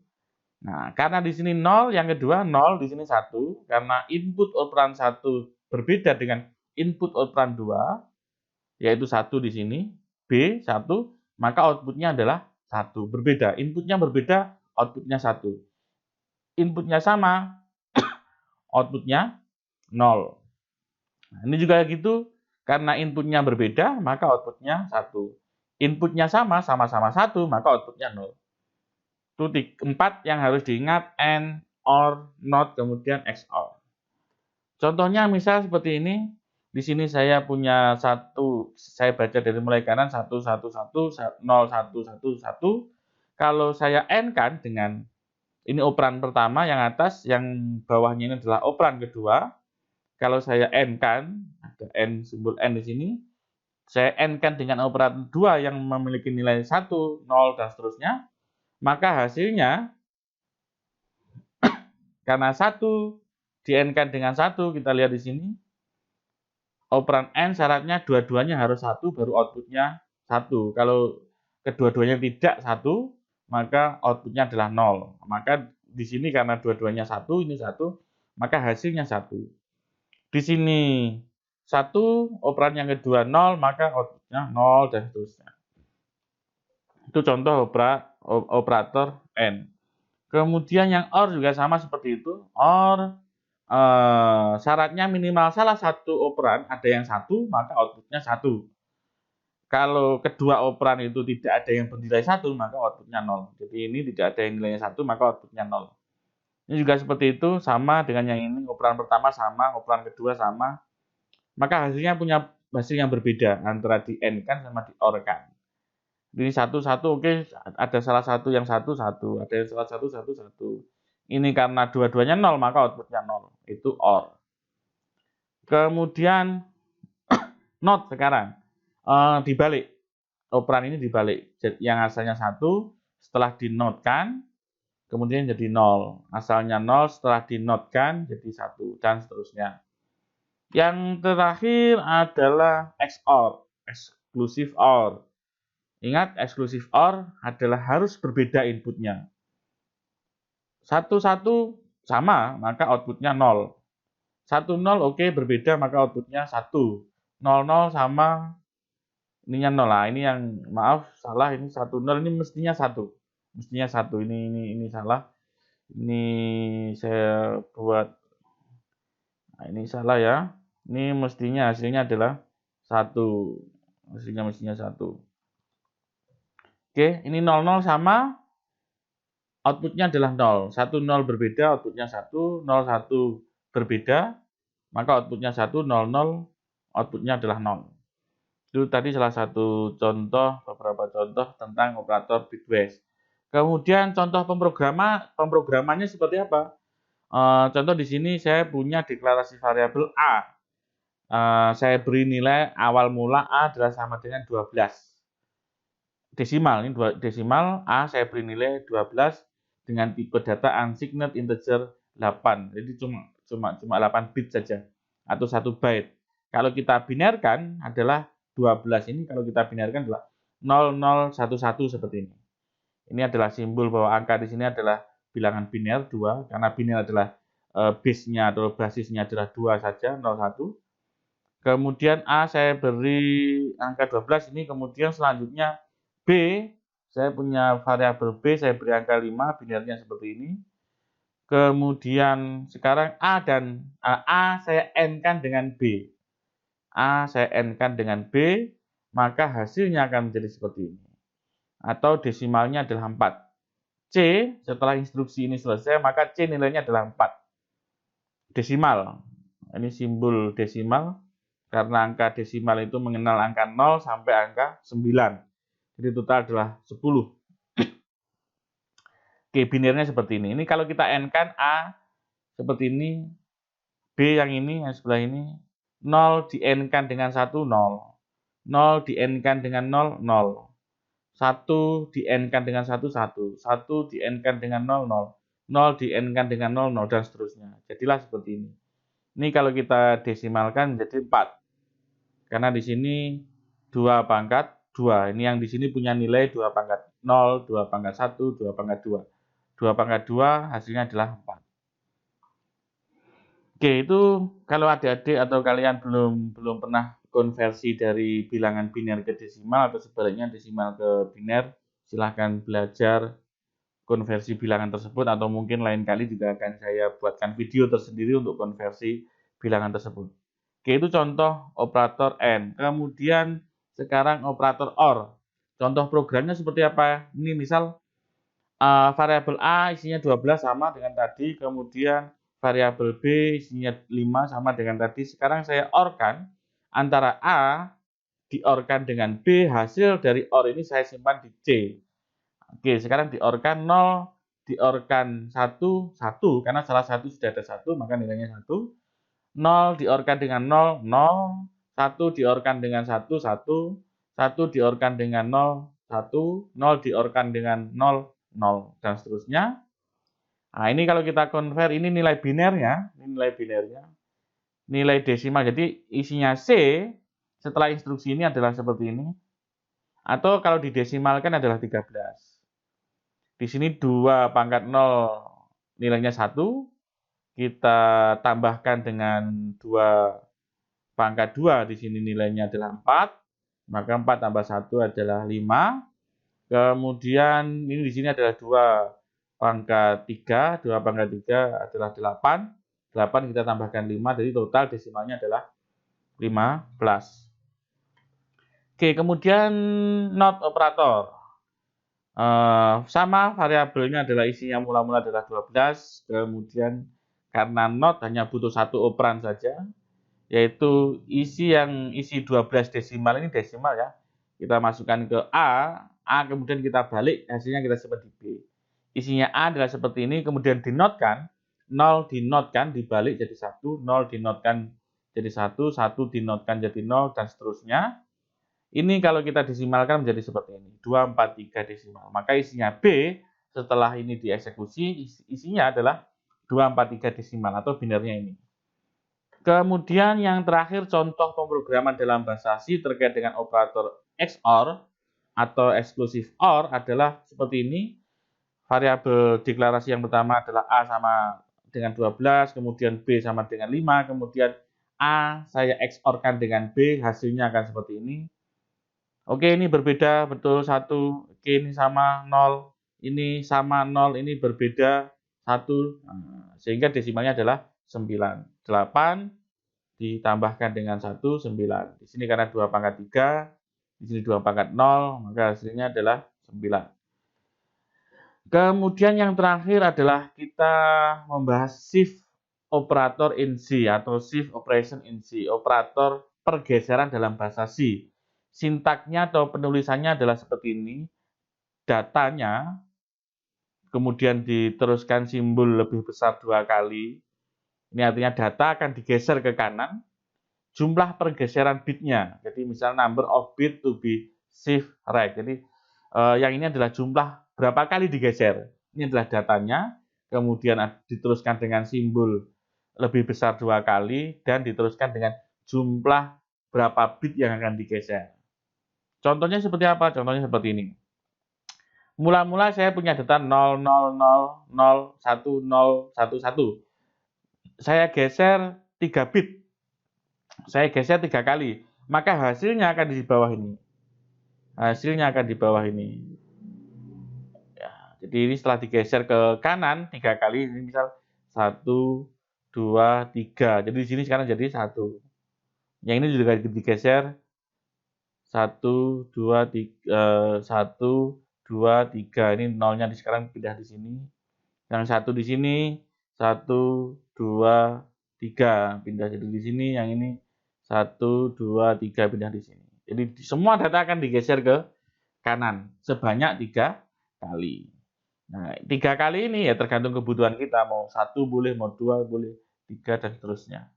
Nah, karena di sini 0, yang kedua 0, di sini 1, karena input operan 1 berbeda dengan input operan 2, yaitu 1 di sini, B 1, maka outputnya adalah 1. Berbeda, inputnya berbeda, outputnya 1. Inputnya sama, outputnya 0. Nah, ini juga gitu, karena inputnya berbeda, maka outputnya 1. Inputnya sama-sama 1, maka outputnya 0. Itu 4 yang harus diingat, AND, OR, NOT, kemudian XOR. Contohnya misal seperti ini. Di sini saya punya saya baca dari mulai kanan 1, 1, 1, 0, 1, 1, 1. Kalau saya AND-kan dengan ini operan pertama yang atas, yang bawahnya ini adalah operan kedua. Kalau saya AND-kan, ada N, simbol N di sini, saya AND-kan dengan operan 2 yang memiliki nilai 1, 0, dan seterusnya, maka hasilnya, karena 1 di-AND-kan dengan 1, kita lihat di sini, operan N syaratnya dua-duanya harus 1, baru outputnya 1. Kalau kedua-duanya tidak 1, maka outputnya adalah 0. Maka di sini karena dua-duanya 1, ini 1, maka hasilnya 1. Di sini 1, operan yang kedua 0, maka outputnya 0, dan seterusnya. Itu contoh operator N. Kemudian yang OR juga sama seperti itu. OR syaratnya minimal salah satu operan ada yang 1, maka outputnya 1. Kalau kedua operan itu tidak ada yang bernilai 1, maka outputnya 0. Jadi ini tidak ada yang nilainya 1, maka outputnya 0. Ini juga seperti itu, sama dengan yang ini, operan pertama sama, operan kedua sama. Maka hasilnya punya hasil yang berbeda antara di AND-kan sama di OR-kan. Ini 1, 1, oke, ada salah satu yang 1, 1, ada yang salah satu, 1, 1. Ini karena dua-duanya 0, maka outputnya 0. Itu OR. Kemudian NOT sekarang. Dibalik. Operan ini dibalik. Yang asalnya 1, setelah dinotkan, kemudian jadi 0. Asalnya 0, setelah dinotkan, jadi 1. Dan seterusnya. Yang terakhir adalah XOR. Exclusive OR. Ingat, exclusive OR adalah harus berbeda inputnya. 1, 1 sama, maka outputnya 0. 1, 0 oke, berbeda, maka outputnya 1. 0, 0 sama, ininya 0 lah. Ini yang, maaf, salah, ini 1, 0, ini mestinya 1. Mestinya 1, ini salah. Ini saya buat, nah ini salah ya. Ini mestinya hasilnya adalah 1. Mestinya 1. Oke, ini 0, 0 sama, outputnya adalah 0. 1, 0 berbeda, outputnya 1. 0, 1 berbeda, maka outputnya 1. 0, 0, outputnya adalah 0. Itu tadi salah satu contoh, beberapa contoh tentang operator bitwise. Kemudian contoh pemrogramannya seperti apa? Contoh di sini saya punya deklarasi variabel A. Saya beri nilai awal mula A adalah sama dengan 12. Desimal, ini desimal A saya beri nilai 12 dengan tipe data unsigned integer 8. Jadi cuma 8 bit saja atau 1 byte. Kalau kita binarkan adalah 12 ini kalau kita binarkan adalah 0011 seperti ini. Ini adalah simbol bahwa angka di sini adalah bilangan biner 2 karena biner adalah base-nya atau basisnya adalah 2 saja 01. Kemudian A saya beri angka 12 ini, kemudian selanjutnya B, saya punya variabel B, saya beri angka 5, binarnya seperti ini. Kemudian sekarang A saya N-kan dengan B. A saya N-kan dengan B, maka hasilnya akan menjadi seperti ini. Atau desimalnya adalah 4. C, setelah instruksi ini selesai, maka C nilainya adalah 4. Desimal. Ini simbol desimal. Karena angka desimal itu mengenal angka 0 sampai angka 9. Jadi total adalah 10. Oke, binarnya seperti ini. Ini kalau kita N-kan A seperti ini, B yang ini, yang sebelah ini, 0 di N-kan dengan 1, 0. 0 di N-kan dengan 0, 0. 1 di N-kan dengan 1, 1. 1 di N-kan dengan 0, 0. 0 di N-kan dengan 0, 0, dan seterusnya. Jadilah seperti ini. Ini kalau kita desimalkan menjadi 4. Karena di sini 2 pangkat 2. Ini yang di sini punya nilai 2 pangkat 0, 2 pangkat 1, 2 pangkat 2. 2 pangkat 2 hasilnya adalah 4. Oke, itu kalau adik-adik atau kalian belum pernah konversi dari bilangan biner ke desimal atau sebaliknya desimal ke biner, silahkan belajar konversi bilangan tersebut atau mungkin lain kali juga akan saya buatkan video tersendiri untuk konversi bilangan tersebut. Oke, itu contoh operator AND. Kemudian sekarang operator OR. Contoh programnya seperti apa? Ini misal variabel A isinya 12 sama dengan tadi, kemudian variabel B isinya 5 sama dengan tadi. Sekarang saya OR-kan antara A di-OR-kan dengan B, hasil dari OR ini saya simpan di C. Oke, sekarang di-OR-kan 0, di-OR-kan 1, 1, karena salah satu sudah ada 1, maka nilainya 1. 0 di-OR-kan dengan 0, 0, 1 di-OR-kan dengan 1, 1, 1 di-OR-kan dengan 0, 1, 0 di-OR-kan dengan 0, 0, dan seterusnya. Nah, ini kalau kita convert, ini nilai binernya, nilai desimal. Jadi isinya C setelah instruksi ini adalah seperti ini. Atau kalau didesimalkan adalah 13. Di sini 2 pangkat 0 nilainya 1. Kita tambahkan dengan 2 pangkat 2, di sini nilainya adalah 4. Maka 4 tambah 1 adalah 5. Kemudian ini di sini adalah 2 pangkat 3. 2 pangkat 3 adalah 8. 8 kita tambahkan 5, jadi total desimalnya adalah 15. Oke, kemudian not operator. Sama, variabelnya adalah isinya mula-mula adalah 12. Kemudian karena not hanya butuh 1 operan saja, yaitu isi 12 desimal ini desimal ya. Kita masukkan ke A kemudian kita balik, hasilnya kita simpan di B. Isinya A adalah seperti ini, kemudian dinotkan, 0 dinotkan dibalik jadi 1, 0 dinotkan jadi 1, 1 dinotkan jadi 0, dan seterusnya. Ini kalau kita desimalkan menjadi seperti ini, 243 desimal. Maka isinya B setelah ini dieksekusi, isinya adalah 243 desimal atau binarnya ini. Kemudian yang terakhir contoh pemrograman dalam bahasa C terkait dengan operator XOR atau exclusive OR adalah seperti ini. Variabel deklarasi yang pertama adalah A sama dengan 12, kemudian B sama dengan 5, kemudian A saya XOR-kan dengan B, hasilnya akan seperti ini. Oke, ini berbeda, betul 1. Oke, ini sama 0. Ini sama 0, ini berbeda 1. Sehingga desimalnya adalah 9. 8 ditambahkan dengan 1, 9. Di sini karena 2 pangkat 3, di sini 2 pangkat 0, maka hasilnya adalah 9. Kemudian yang terakhir adalah kita membahas shift operator in C atau shift operation in C, operator pergeseran dalam bahasa C. sintaknya atau penulisannya adalah seperti ini. Datanya, kemudian diteruskan simbol lebih besar 2 kali. Ini artinya data akan digeser ke kanan. Jumlah pergeseran bitnya. Jadi misal number of bit to be shift right. Jadi yang ini adalah jumlah berapa kali digeser. Ini adalah datanya. Kemudian diteruskan dengan simbol lebih besar 2 kali dan diteruskan dengan jumlah berapa bit yang akan digeser. Contohnya seperti apa? Contohnya seperti ini. Mula-mula saya punya data 000011011. Saya geser 3 bit. Saya geser 3 kali. Maka hasilnya akan di bawah ini. Hasilnya akan di bawah ini. Ya, jadi ini setelah digeser ke kanan 3 kali, ini misal 1, 2, 3. Jadi di sini sekarang jadi 1. Yang ini juga digeser 1, 2, 3, 1, 2, 3. Ini nolnya sekarang pindah di sini. Yang 1 di sini, 1, 2, 3. Pindah jadi di sini. Yang ini 1, 2, 3 pindah di sini. Jadi semua data akan digeser ke kanan sebanyak 3 kali. Nah, 3 kali ini ya tergantung kebutuhan kita. Mau 1 boleh, mau 2 boleh, 3 dan seterusnya.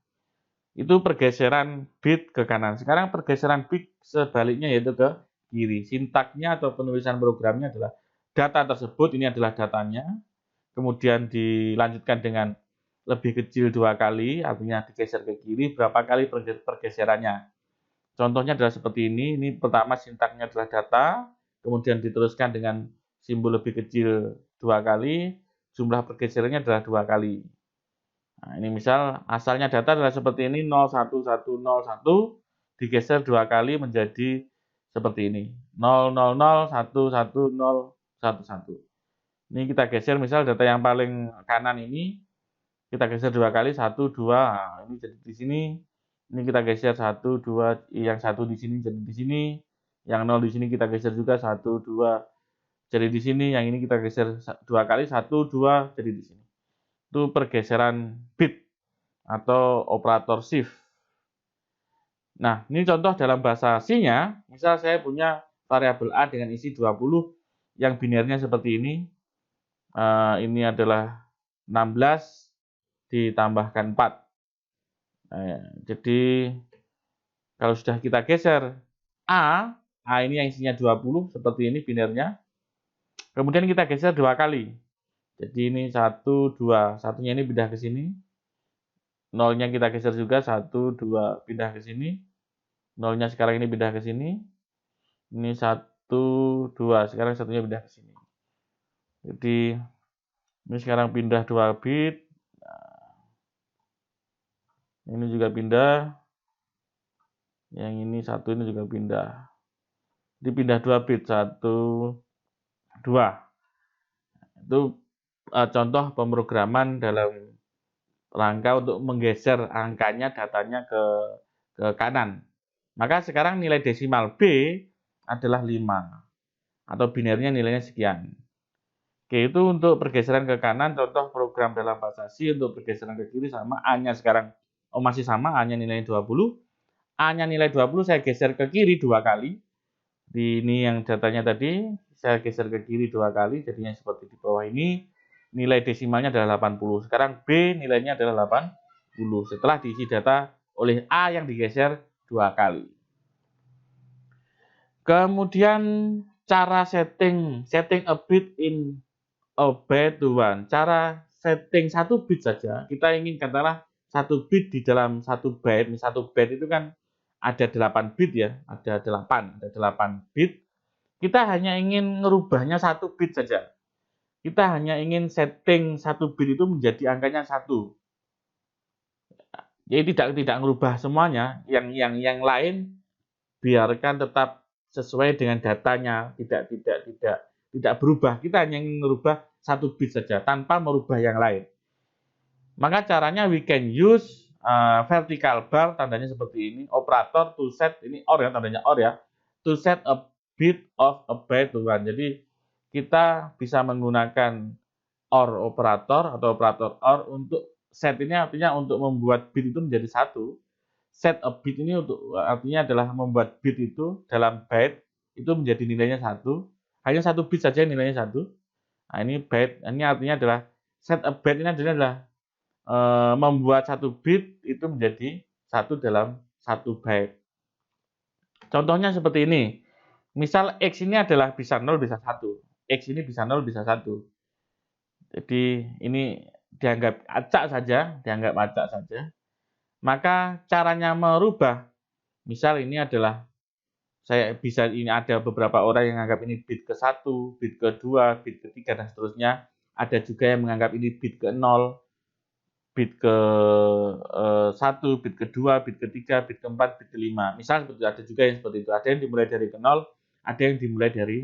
Itu pergeseran bit ke kanan. Sekarang pergeseran bit sebaliknya yaitu ke kiri. Sintaknya atau penulisan programnya adalah data tersebut, ini adalah datanya. Kemudian dilanjutkan dengan lebih kecil 2 kali, artinya digeser ke kiri. Berapa kali pergeserannya? Contohnya adalah seperti ini. Ini pertama sintaknya adalah data, kemudian diteruskan dengan simbol lebih kecil 2 kali. Jumlah pergeserannya adalah 2 kali. Nah, ini misal asalnya data adalah seperti ini 01101 digeser 2 kali menjadi seperti ini 0001111. Ini kita geser misal data yang paling kanan ini kita geser 2 kali 1 2. Nah, ini jadi di sini. Ini kita geser 1 2, yang 1 di sini jadi di sini. Yang 0 di sini kita geser juga 1 2 jadi di sini. Yang ini kita geser 2 kali 1 2 jadi di sini. Itu pergeseran bit atau operator shift. Nah, ini contoh dalam bahasa C-nya. Misal saya punya variabel A dengan isi 20 yang binarnya seperti ini. Ini adalah 16 ditambahkan 4. Jadi kalau sudah kita geser A ini yang isinya 20 seperti ini binarnya. Kemudian kita geser 2 kali. Jadi ini 1 2, satunya ini pindah ke sini. Nolnya kita geser juga 1 2 pindah ke sini. Nolnya sekarang ini pindah ke sini. Ini 1 2, sekarang satunya pindah ke sini. Jadi ini sekarang pindah 2 bit. Ini juga pindah. Yang ini 1 ini juga pindah. Jadi pindah 2 bit 1 2. Itu contoh pemrograman dalam rangka untuk menggeser angkanya, datanya ke kanan. Maka sekarang nilai desimal B adalah 5. Atau binarnya nilainya sekian. Oke, itu untuk pergeseran ke kanan, contoh program dalam bahasa C. Untuk pergeseran ke kiri sama, A-nya sekarang masih sama, A-nya nilainya 20. A-nya nilai 20, saya geser ke kiri 2 kali. Di ini yang datanya tadi, saya geser ke kiri 2 kali, jadinya seperti di bawah ini. Nilai desimalnya adalah 80. Sekarang B nilainya adalah 80. Setelah diisi data oleh A yang digeser 2 kali. Kemudian cara setting a bit in a byte to 1. Cara setting 1 bit saja. Kita ingin katakanlah 1 bit di dalam 1 byte. 1 byte itu kan ada 8 bit ya. Ada 8 bit. Kita hanya ingin merubahnya 1 bit saja. Kita hanya ingin setting 1 bit itu menjadi angkanya 1. Jadi tidak merubah semuanya. Yang lain biarkan tetap sesuai dengan datanya, tidak berubah. Kita hanya ingin merubah 1 bit saja tanpa merubah yang lain. Maka caranya we can use vertical bar, tandanya seperti ini, operator to set, ini OR ya, tandanya OR ya, to set a bit of a byte to 1. Jadi kita bisa menggunakan OR operator atau operator OR untuk set, ini artinya untuk membuat bit itu menjadi 1. set a bit ini artinya adalah membuat bit itu dalam byte itu menjadi nilainya 1. Hanya 1 bit saja nilainya 1. Nah, ini byte, ini artinya adalah set a byte ini adalah membuat 1 bit itu menjadi 1 dalam 1 byte. Contohnya seperti ini. Misal X ini adalah bisa 0, bisa 1. X ini bisa 0, bisa 1. Jadi ini dianggap acak saja. Maka caranya merubah, misal ini adalah ini ada beberapa orang yang menganggap ini bit ke-1, bit ke-2, bit ke-3 dan seterusnya. Ada juga yang menganggap ini bit ke-0, bit ke-1, bit ke-2, bit ke-3, bit ke-4, bit ke-5. Misal seperti ada juga yang seperti itu. Ada yang dimulai dari ke-0, ada yang dimulai dari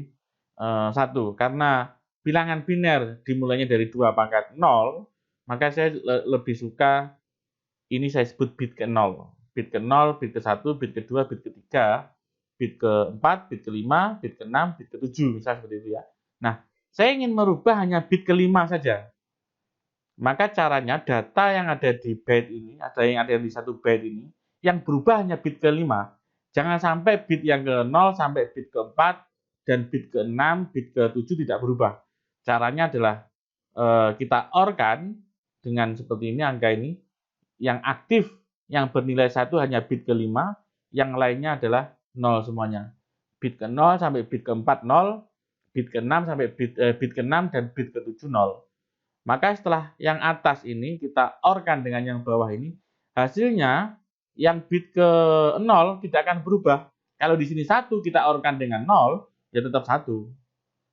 1. Karena bilangan biner dimulainya dari 2 pangkat 0, maka saya lebih suka ini saya sebut bit ke-0. Bit ke-0, bit ke-1, bit ke-2, bit ke-3, bit ke-4, bit ke-5, bit ke-6, bit ke-7, misalnya seperti itu ya. Nah, saya ingin merubah hanya bit ke-5 saja. Maka caranya data yang ada di byte ini, yang ada di 1 byte ini, yang berubah hanya bit ke-5. Jangan sampai bit yang ke-0 sampai bit ke-4 dan bit ke-6, bit ke-7 tidak berubah. Caranya adalah kita OR-kan dengan seperti ini angka ini. Yang aktif yang bernilai 1 hanya bit ke-5, yang lainnya adalah 0 semuanya. Bit ke-0 sampai bit ke-4 0, bit ke-6 sampai bit ke-6 dan bit ke-7 0. Maka setelah yang atas ini kita OR-kan dengan yang bawah ini, hasilnya yang bit ke-0 tidak akan berubah. Kalau di sini 1 kita OR-kan dengan 0, ya tetap 1.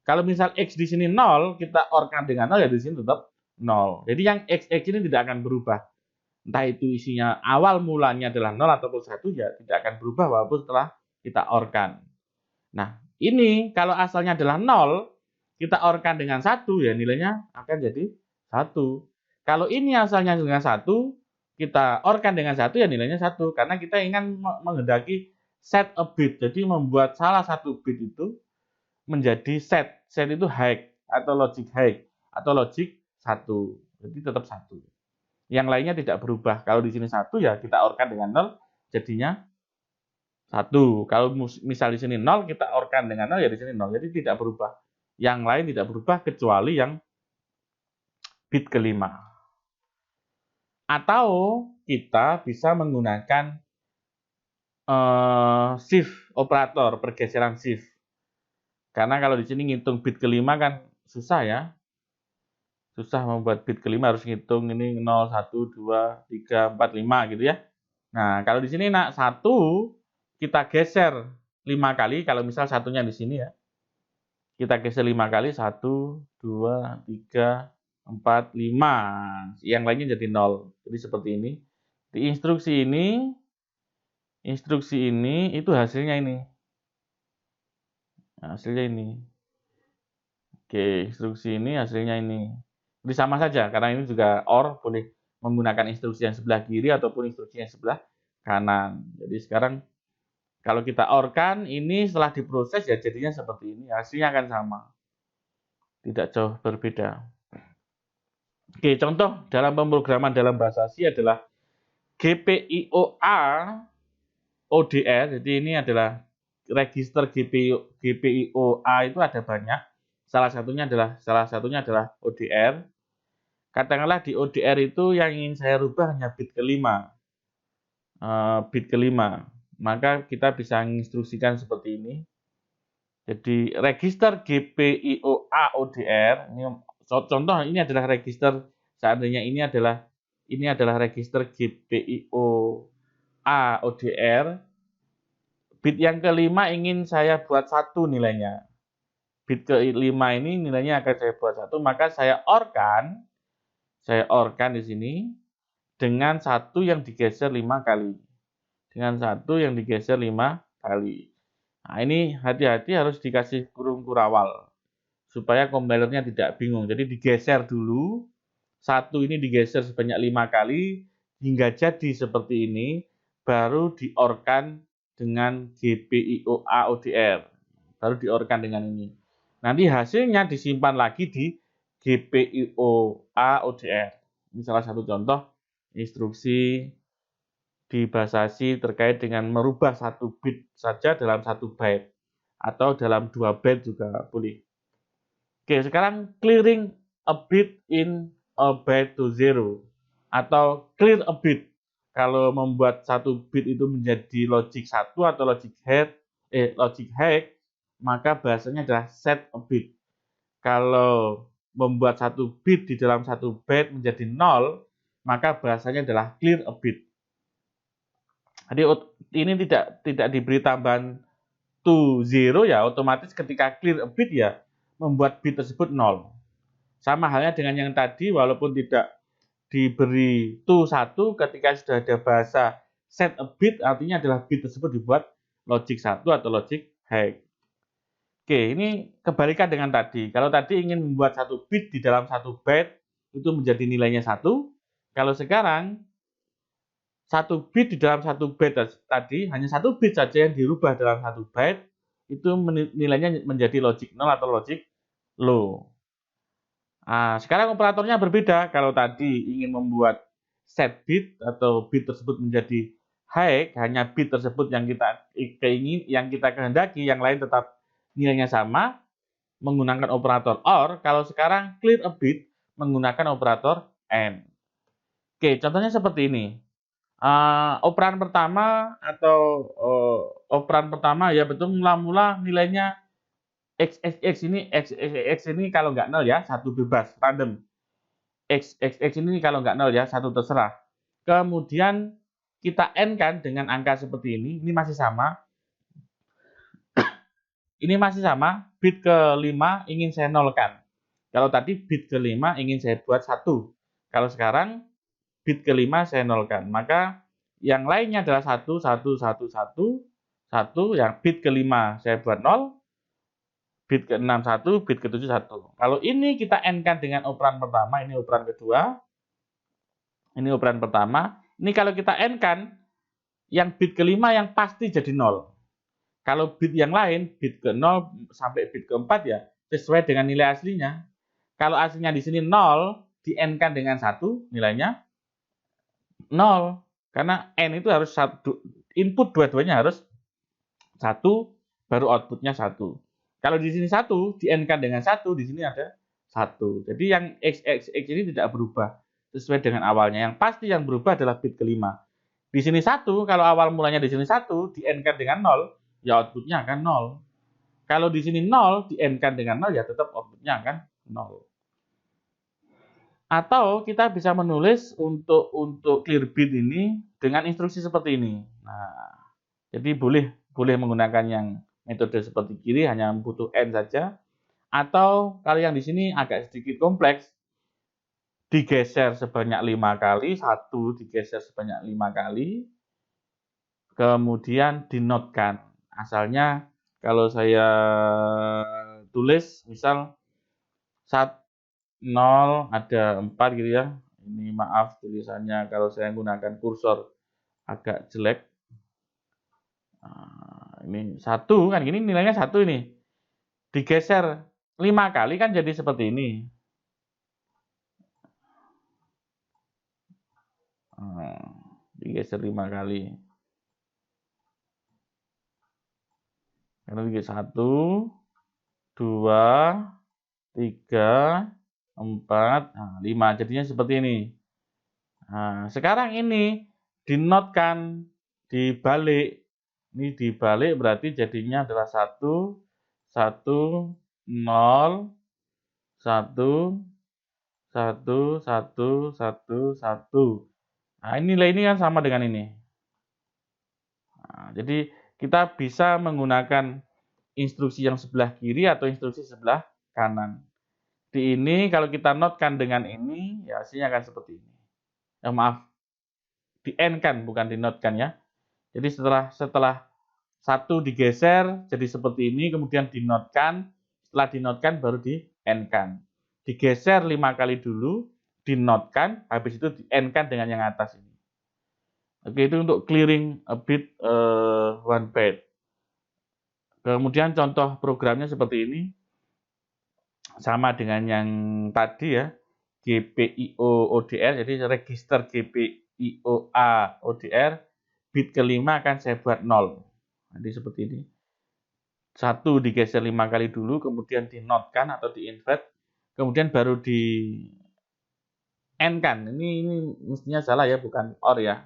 Kalau misal X di sini 0, kita OR-kan dengan 0, ya di sini tetap 0. Jadi yang X ini tidak akan berubah. Entah itu isinya awal mulanya adalah 0 ataupun 1, ya tidak akan berubah walaupun setelah kita OR-kan. Nah, ini kalau asalnya adalah 0, kita OR-kan dengan 1, ya nilainya akan jadi 1. Kalau ini asalnya dengan 1, kita OR-kan dengan 1, ya nilainya 1. Karena kita ingin menghendaki set a bit. Jadi membuat salah satu bit itu menjadi set. Set itu high atau logic high atau logic 1. Jadi tetap 1. Yang lainnya tidak berubah. Kalau di sini 1, ya kita OR-kan dengan 0, jadinya 1. Kalau misal di sini 0, kita OR-kan dengan 0, ya di sini 0. Jadi tidak berubah. Yang lain tidak berubah kecuali yang bit ke-5. Atau kita bisa menggunakan shift operator, pergeseran shift. Karena kalau di sini ngitung bit ke-5 kan susah ya. Susah membuat bit ke-5, harus ngitung ini 0, 1, 2, 3, 4, 5 gitu ya. Nah, kalau di sini 1 kita geser 5 kali, kalau misal satunya di sini ya. Kita geser 5 kali, 1, 2, 3, 4, 5. Yang lainnya jadi 0. Jadi seperti ini. Di instruksi ini itu hasilnya ini. Hasilnya ini. Oke, instruksi ini hasilnya ini. Jadi sama saja, karena ini juga OR boleh menggunakan instruksi yang sebelah kiri ataupun instruksi yang sebelah kanan. Jadi sekarang kalau kita OR-kan, ini setelah diproses ya jadinya seperti ini. Hasilnya akan sama. Tidak jauh berbeda. Oke, contoh dalam pemrograman dalam bahasa C adalah GPIOA ODR. Jadi ini adalah register GPIOA itu ada banyak. Salah satunya adalah ODR. Katakanlah di ODR itu yang ingin saya rubah hanya bit ke-5. Bit ke-5. Maka kita bisa menginstruksikan seperti ini. Jadi register GPIOA ODR, ini contoh ini adalah register, seandainya ini adalah register GPIOA ODR. Bit yang ke-5 ingin saya buat 1 nilainya. Bit ke-5 ini nilainya akan saya buat 1, maka saya OR-kan di sini dengan 1 yang digeser 5 kali. Dengan 1 yang digeser 5 kali. Nah, ini hati-hati harus dikasih kurung kurawal supaya kompilernya tidak bingung. Jadi digeser dulu, 1 ini digeser sebanyak 5 kali hingga jadi seperti ini, baru di-OR-kan dengan GPIOA ODR. Baru di-OR-kan dengan ini. Nanti hasilnya disimpan lagi di GPIOA ODR. Ini salah satu contoh instruksi di bahasa C terkait dengan merubah 1 bit saja dalam 1 byte atau dalam 2 byte juga boleh. Oke, sekarang clearing a bit in a byte to 0 atau clear a bit. Kalau membuat 1 bit itu menjadi logic 1 atau logic hash, maka bahasanya adalah set a bit. Kalau membuat 1 bit di dalam 1 byte menjadi 0, maka bahasanya adalah clear a bit. Jadi ini tidak diberi tambahan to 0 ya, otomatis ketika clear a bit ya membuat bit tersebut 0. Sama halnya dengan yang tadi, walaupun tidak diberi to 1, ketika sudah ada bahasa set a bit, artinya adalah bit tersebut dibuat logic 1 atau logic hash. Oke, ini kebalikan dengan tadi. Kalau tadi ingin membuat 1 bit di dalam 1 byte, itu menjadi nilainya 1. Kalau sekarang, 1 bit di dalam 1 byte tadi, hanya 1 bit saja yang dirubah dalam 1 byte, itu nilainya menjadi logic 0 atau logic low. Nah, sekarang operatornya berbeda. Kalau tadi ingin membuat set bit atau bit tersebut menjadi high, hanya bit tersebut yang kita kehendaki, yang lain tetap nilainya sama, menggunakan operator OR. Kalau sekarang clear a bit menggunakan operator AND. Oke, contohnya seperti ini. Operan pertama atau operan pertama ya betul, mula-mula nilainya x ini kalau nggak 0 ya, 1 bebas, random. X ini kalau nggak 0 ya, 1 terserah. Kemudian kita AND kan dengan angka seperti ini masih sama. Ini masih sama, bit ke-5 ingin saya nolkan. Kalau tadi bit ke-5 ingin saya buat 1. Kalau sekarang bit ke-5 saya nolkan. Maka yang lainnya adalah 1, 1, 1, 1, 1. Yang bit ke-5 saya buat 0. Bit ke-6 1, bit ke-7 1. Kalau ini kita AND-kan dengan operan pertama, ini operan kedua. Ini operan pertama. Ini kalau kita AND-kan, yang bit ke-5 yang pasti jadi 0. Kalau bit yang lain, bit ke-0 sampai bit ke-4 ya, sesuai dengan nilai aslinya. Kalau aslinya di sini 0, di AND-kan dengan 1, nilainya 0. Karena AND itu harus input dua-duanya harus 1, baru outputnya 1. Kalau di sini 1, di AND-kan dengan 1, di sini ada 1. Jadi yang X ini tidak berubah sesuai dengan awalnya. Yang pasti yang berubah adalah bit ke-5. Di sini 1, kalau awal mulanya di sini 1, di AND-kan dengan 0, ya outputnya akan 0. Kalau di sini 0, di AND-kan dengan 0, ya tetap outputnya akan 0. Atau kita bisa menulis untuk clear bit ini dengan instruksi seperti ini. Nah, jadi boleh menggunakan yang metode seperti kiri, hanya butuh AND saja. Atau kalau yang di sini agak sedikit kompleks, digeser sebanyak 5 kali, 1 digeser sebanyak 5 kali, kemudian dinotkan. Asalnya kalau saya tulis misal 0 ada 4 gitu ya. Ini maaf tulisannya kalau saya menggunakan kursor agak jelek. Ini 1 kan gini, nilainya 1 ini. Digeser 5 kali kan jadi seperti ini. Digeser 5 kali. Karena digeser 1, 2, 3, 4, 5. Jadinya seperti ini. Nah, sekarang ini dinotkan, dibalik. Ini dibalik berarti jadinya adalah 1, 1, 0, 1, 1, 1, 1, 1. Nah, nilai ini kan sama dengan ini. Nah, jadi kita bisa menggunakan instruksi yang sebelah kiri atau instruksi sebelah kanan. Di ini kalau kita notkan dengan ini, ya hasilnya akan seperti ini. Maaf, di AND-kan bukan di notkan ya. Jadi setelah 1 digeser jadi seperti ini, kemudian dinotkan. Setelah dinotkan baru di AND-kan. Digeser 5 kali dulu, dinotkan, habis itu di AND-kan dengan yang atas ini. Oke, itu untuk clearing a bit 1 byte. Kemudian contoh programnya seperti ini. Sama dengan yang tadi ya, GPIO ODR, jadi register GPIO A ODR bit kelima akan saya buat 0. Jadi seperti ini. 1 digeser 5 kali dulu, kemudian di not-kan atau di invert, kemudian baru di N-kan. Ini mestinya salah ya, bukan OR ya.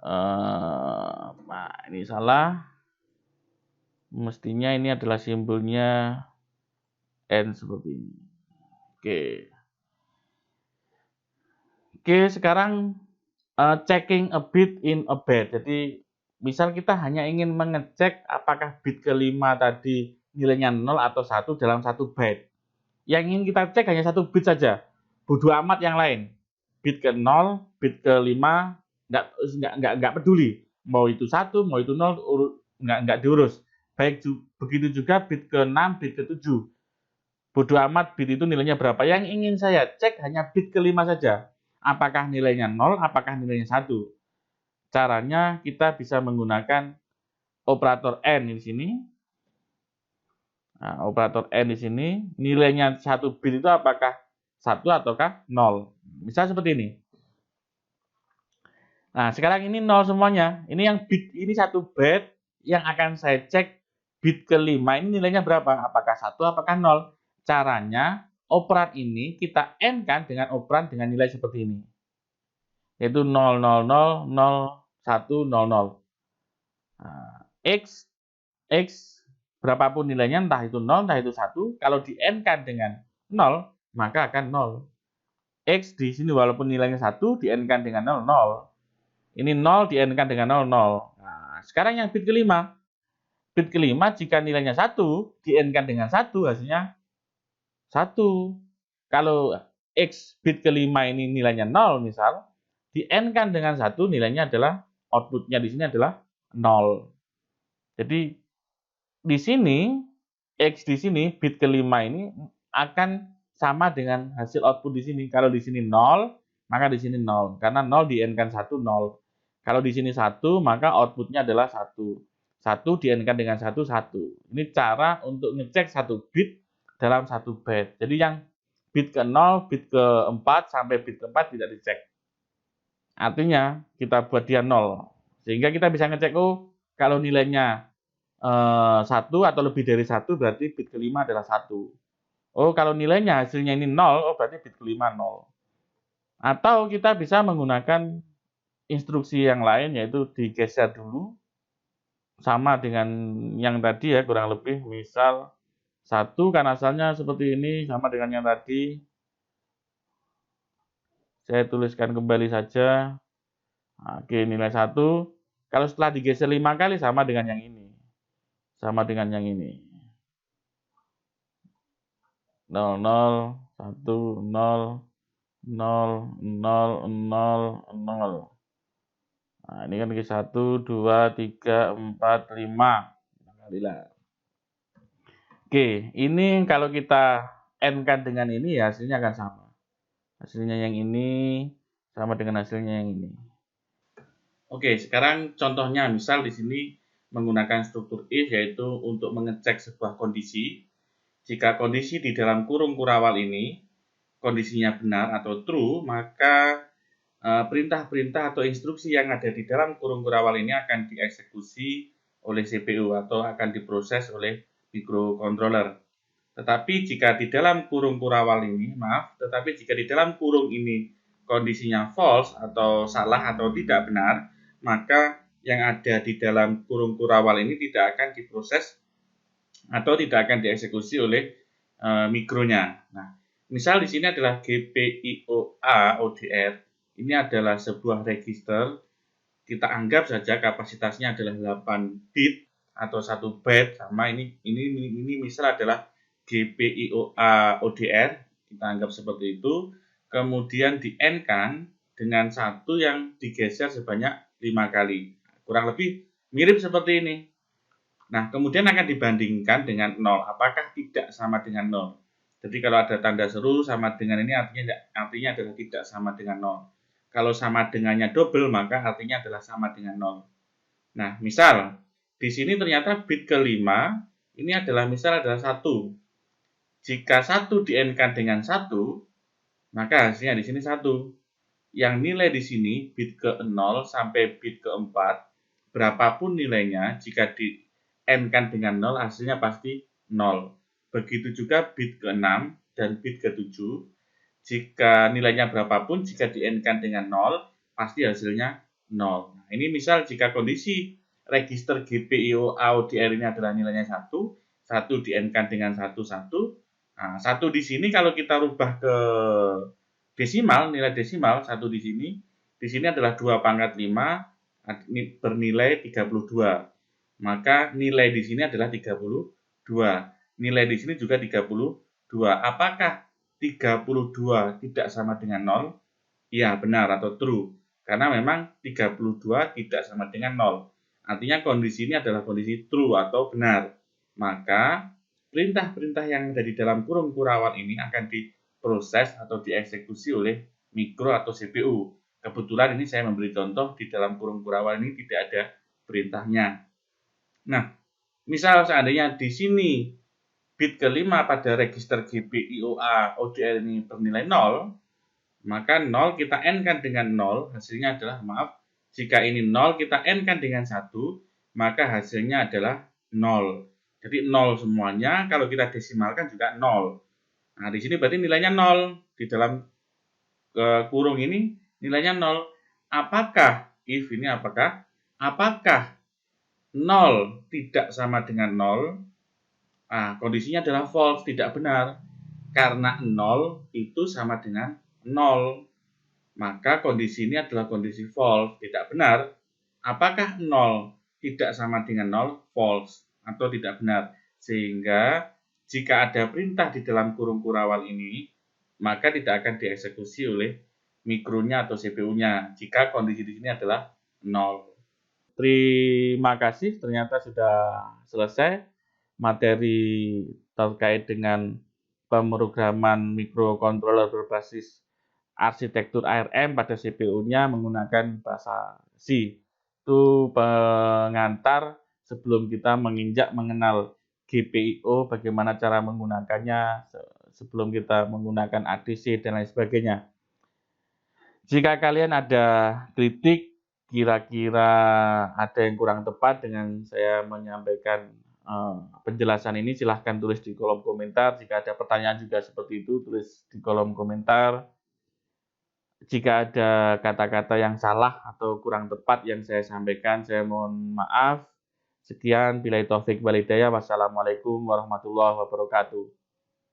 Nah, ini salah. Mestinya ini adalah simbolnya N seperti ini. Oke, sekarang checking a bit in a bed. Jadi, misal kita hanya ingin mengecek apakah bit kelima tadi nilainya 0 atau 1 dalam satu byte. Yang ingin kita cek hanya satu bit saja. Bodoh amat yang lain. Bit ke 0, bit ke 5, nggak peduli. Mau itu 1, mau itu 0, nggak diurus. Begitu juga bit ke 6, bit ke 7. Bodoh amat bit itu nilainya berapa. Yang ingin saya cek hanya bit ke 5 saja. Apakah nilainya 0, apakah nilainya 1. Caranya kita bisa menggunakan operator N di sini. Nah, operator N di sini, nilainya 1 bit itu apakah 1 ataukah 0. Misal seperti ini. Nah, sekarang ini 0 semuanya. Ini yang bit, ini 1 bit yang akan saya cek bit kelima ini nilainya berapa? Apakah 1, apakah 0. Caranya, operan ini kita N-kan dengan operan dengan nilai seperti ini. Yaitu 0, 0, 0, 0, 1, 0, 0. Nah, X berapapun nilainya, entah itu 0, entah itu 1, kalau di N-kan dengan 0, maka akan 0. X di sini walaupun nilainya 1, di N-kan dengan 0, 0. Ini 0, di N-kan dengan 0, 0. Nah, sekarang yang bit kelima. Bit kelima jika nilainya 1, di N-kan dengan 1, hasilnya 1. Kalau X bit kelima ini nilainya 0 misal, di N-kan dengan 1 nilainya adalah, outputnya di sini adalah 0. Jadi, di sini, X di sini, bit kelima ini akan sama dengan hasil output di sini. Kalau di sini 0, maka di sini 0. Karena 0 di N-kan 1, 0. Kalau di sini 1, maka outputnya adalah 1. 1 di N-kan dengan 1, 1. Ini cara untuk ngecek 1 bit dalam 1 byte. Jadi yang bit ke 0, bit ke 4, sampai bit ke 4 tidak dicek. Artinya, kita buat dia 0. Sehingga kita bisa ngecek, oh, kalau nilainya 1 atau lebih dari 1 berarti bit kelima adalah 1. Oh, kalau nilainya hasilnya ini 0, oh berarti bit kelima 0. Atau kita bisa menggunakan instruksi yang lain, yaitu digeser dulu. Sama dengan yang tadi ya, kurang lebih. Misal 1 kan asalnya seperti ini, sama dengan yang tadi. Saya tuliskan kembali saja. Oke, nilai 1. Kalau setelah digeser 5 kali sama dengan yang ini. Sama dengan yang ini. 0, 0, 1, 0, 0, 0, 0, 0. Nah, ini kan ke 1, 2, 3, 4, 5. Kalilah. Oke, ini kalau kita N-kan dengan ini ya hasilnya akan sama. Hasilnya yang ini sama dengan hasilnya yang ini. Oke, sekarang contohnya misal di sini menggunakan struktur if, yaitu untuk mengecek sebuah kondisi. Jika kondisi di dalam kurung kurawal ini kondisinya benar atau true, maka perintah-perintah atau instruksi yang ada di dalam kurung kurawal ini akan dieksekusi oleh CPU atau akan diproses oleh microcontroller. Tetapi jika di dalam kurung kurawal ini, tetapi jika di dalam kurung ini kondisinya false atau salah atau tidak benar, maka yang ada di dalam kurung kurawal ini tidak akan diproses atau tidak akan dieksekusi oleh mikronya. Nah, misal di sini adalah GPIOA ODR. Ini adalah sebuah register. Kita anggap saja kapasitasnya adalah 8 bit atau 1 byte, sama ini misal adalah GPIOA ODR, kita anggap seperti itu. Kemudian di N-kan dengan 1 yang digeser sebanyak 5 kali. Kurang lebih mirip seperti ini. Nah, kemudian akan dibandingkan dengan 0. Apakah tidak sama dengan 0? Jadi kalau ada tanda seru sama dengan ini artinya adalah tidak sama dengan 0. Kalau sama dengannya double, maka artinya adalah sama dengan 0. Nah, misal di sini ternyata bit kelima ini adalah misal adalah 1. Jika 1 di N-kan dengan 1, maka hasilnya di sini 1. yang nilai di sini bit ke 0 sampai bit ke 4, berapapun nilainya, jika di N-kan dengan 0, hasilnya pasti 0. Begitu juga bit ke 6 dan bit ke 7, jika nilainya berapapun, jika di N-kan dengan 0, pasti hasilnya 0. Nah, ini misal jika kondisi register GPIO AUDR ini adalah nilainya 1, 1 di N-kan dengan 1, 1. Nah, 1 di sini kalau kita rubah ke desimal, nilai desimal 1 di sini adalah 2 pangkat 5 bernilai 32. Maka nilai di sini adalah 32. Nilai di sini juga 32. Apakah 32 tidak sama dengan 0? Ya, benar atau true. Karena memang 32 tidak sama dengan 0. Artinya kondisi ini adalah kondisi true atau benar. Maka perintah-perintah yang ada di dalam kurung kurawal ini akan diproses atau dieksekusi oleh mikro atau CPU. Kebetulan ini saya memberi contoh di dalam kurung kurawal ini tidak ada perintahnya. Nah, misal seandainya di sini bit kelima pada register GPIOA ODR ini bernilai 0, maka 0 kita N-kan dengan 0, hasilnya adalah, jika ini 0 kita N-kan dengan 1, maka hasilnya adalah 0. Jadi 0 semuanya, kalau kita desimalkan juga 0. Nah, di sini berarti nilainya 0. Di dalam kurung ini nilainya 0. Apakah, if ini apakah 0 tidak sama dengan 0? Nah, kondisinya adalah false, tidak benar. Karena 0 itu sama dengan 0. Maka kondisi ini adalah kondisi false, tidak benar. Apakah 0 tidak sama dengan 0? False atau tidak benar. Sehingga jika ada perintah di dalam kurung kurawal ini, maka tidak akan dieksekusi oleh mikronya atau CPU-nya jika kondisi di sini adalah 0. Terima kasih, ternyata sudah selesai materi terkait dengan pemrograman mikrokontroler berbasis arsitektur ARM pada CPU-nya menggunakan bahasa C. Itu pengantar sebelum kita menginjak mengenal GPIO, bagaimana cara menggunakannya, sebelum kita menggunakan ADC dan lain sebagainya. Jika kalian ada kritik, kira-kira ada yang kurang tepat dengan saya menyampaikan penjelasan ini, silahkan tulis di kolom komentar. Jika ada pertanyaan juga seperti itu, tulis di kolom komentar. Jika ada kata-kata yang salah atau kurang tepat yang saya sampaikan, saya mohon maaf. Sekian, billahi taufik wal hidayah. Wassalamualaikum warahmatullahi wabarakatuh.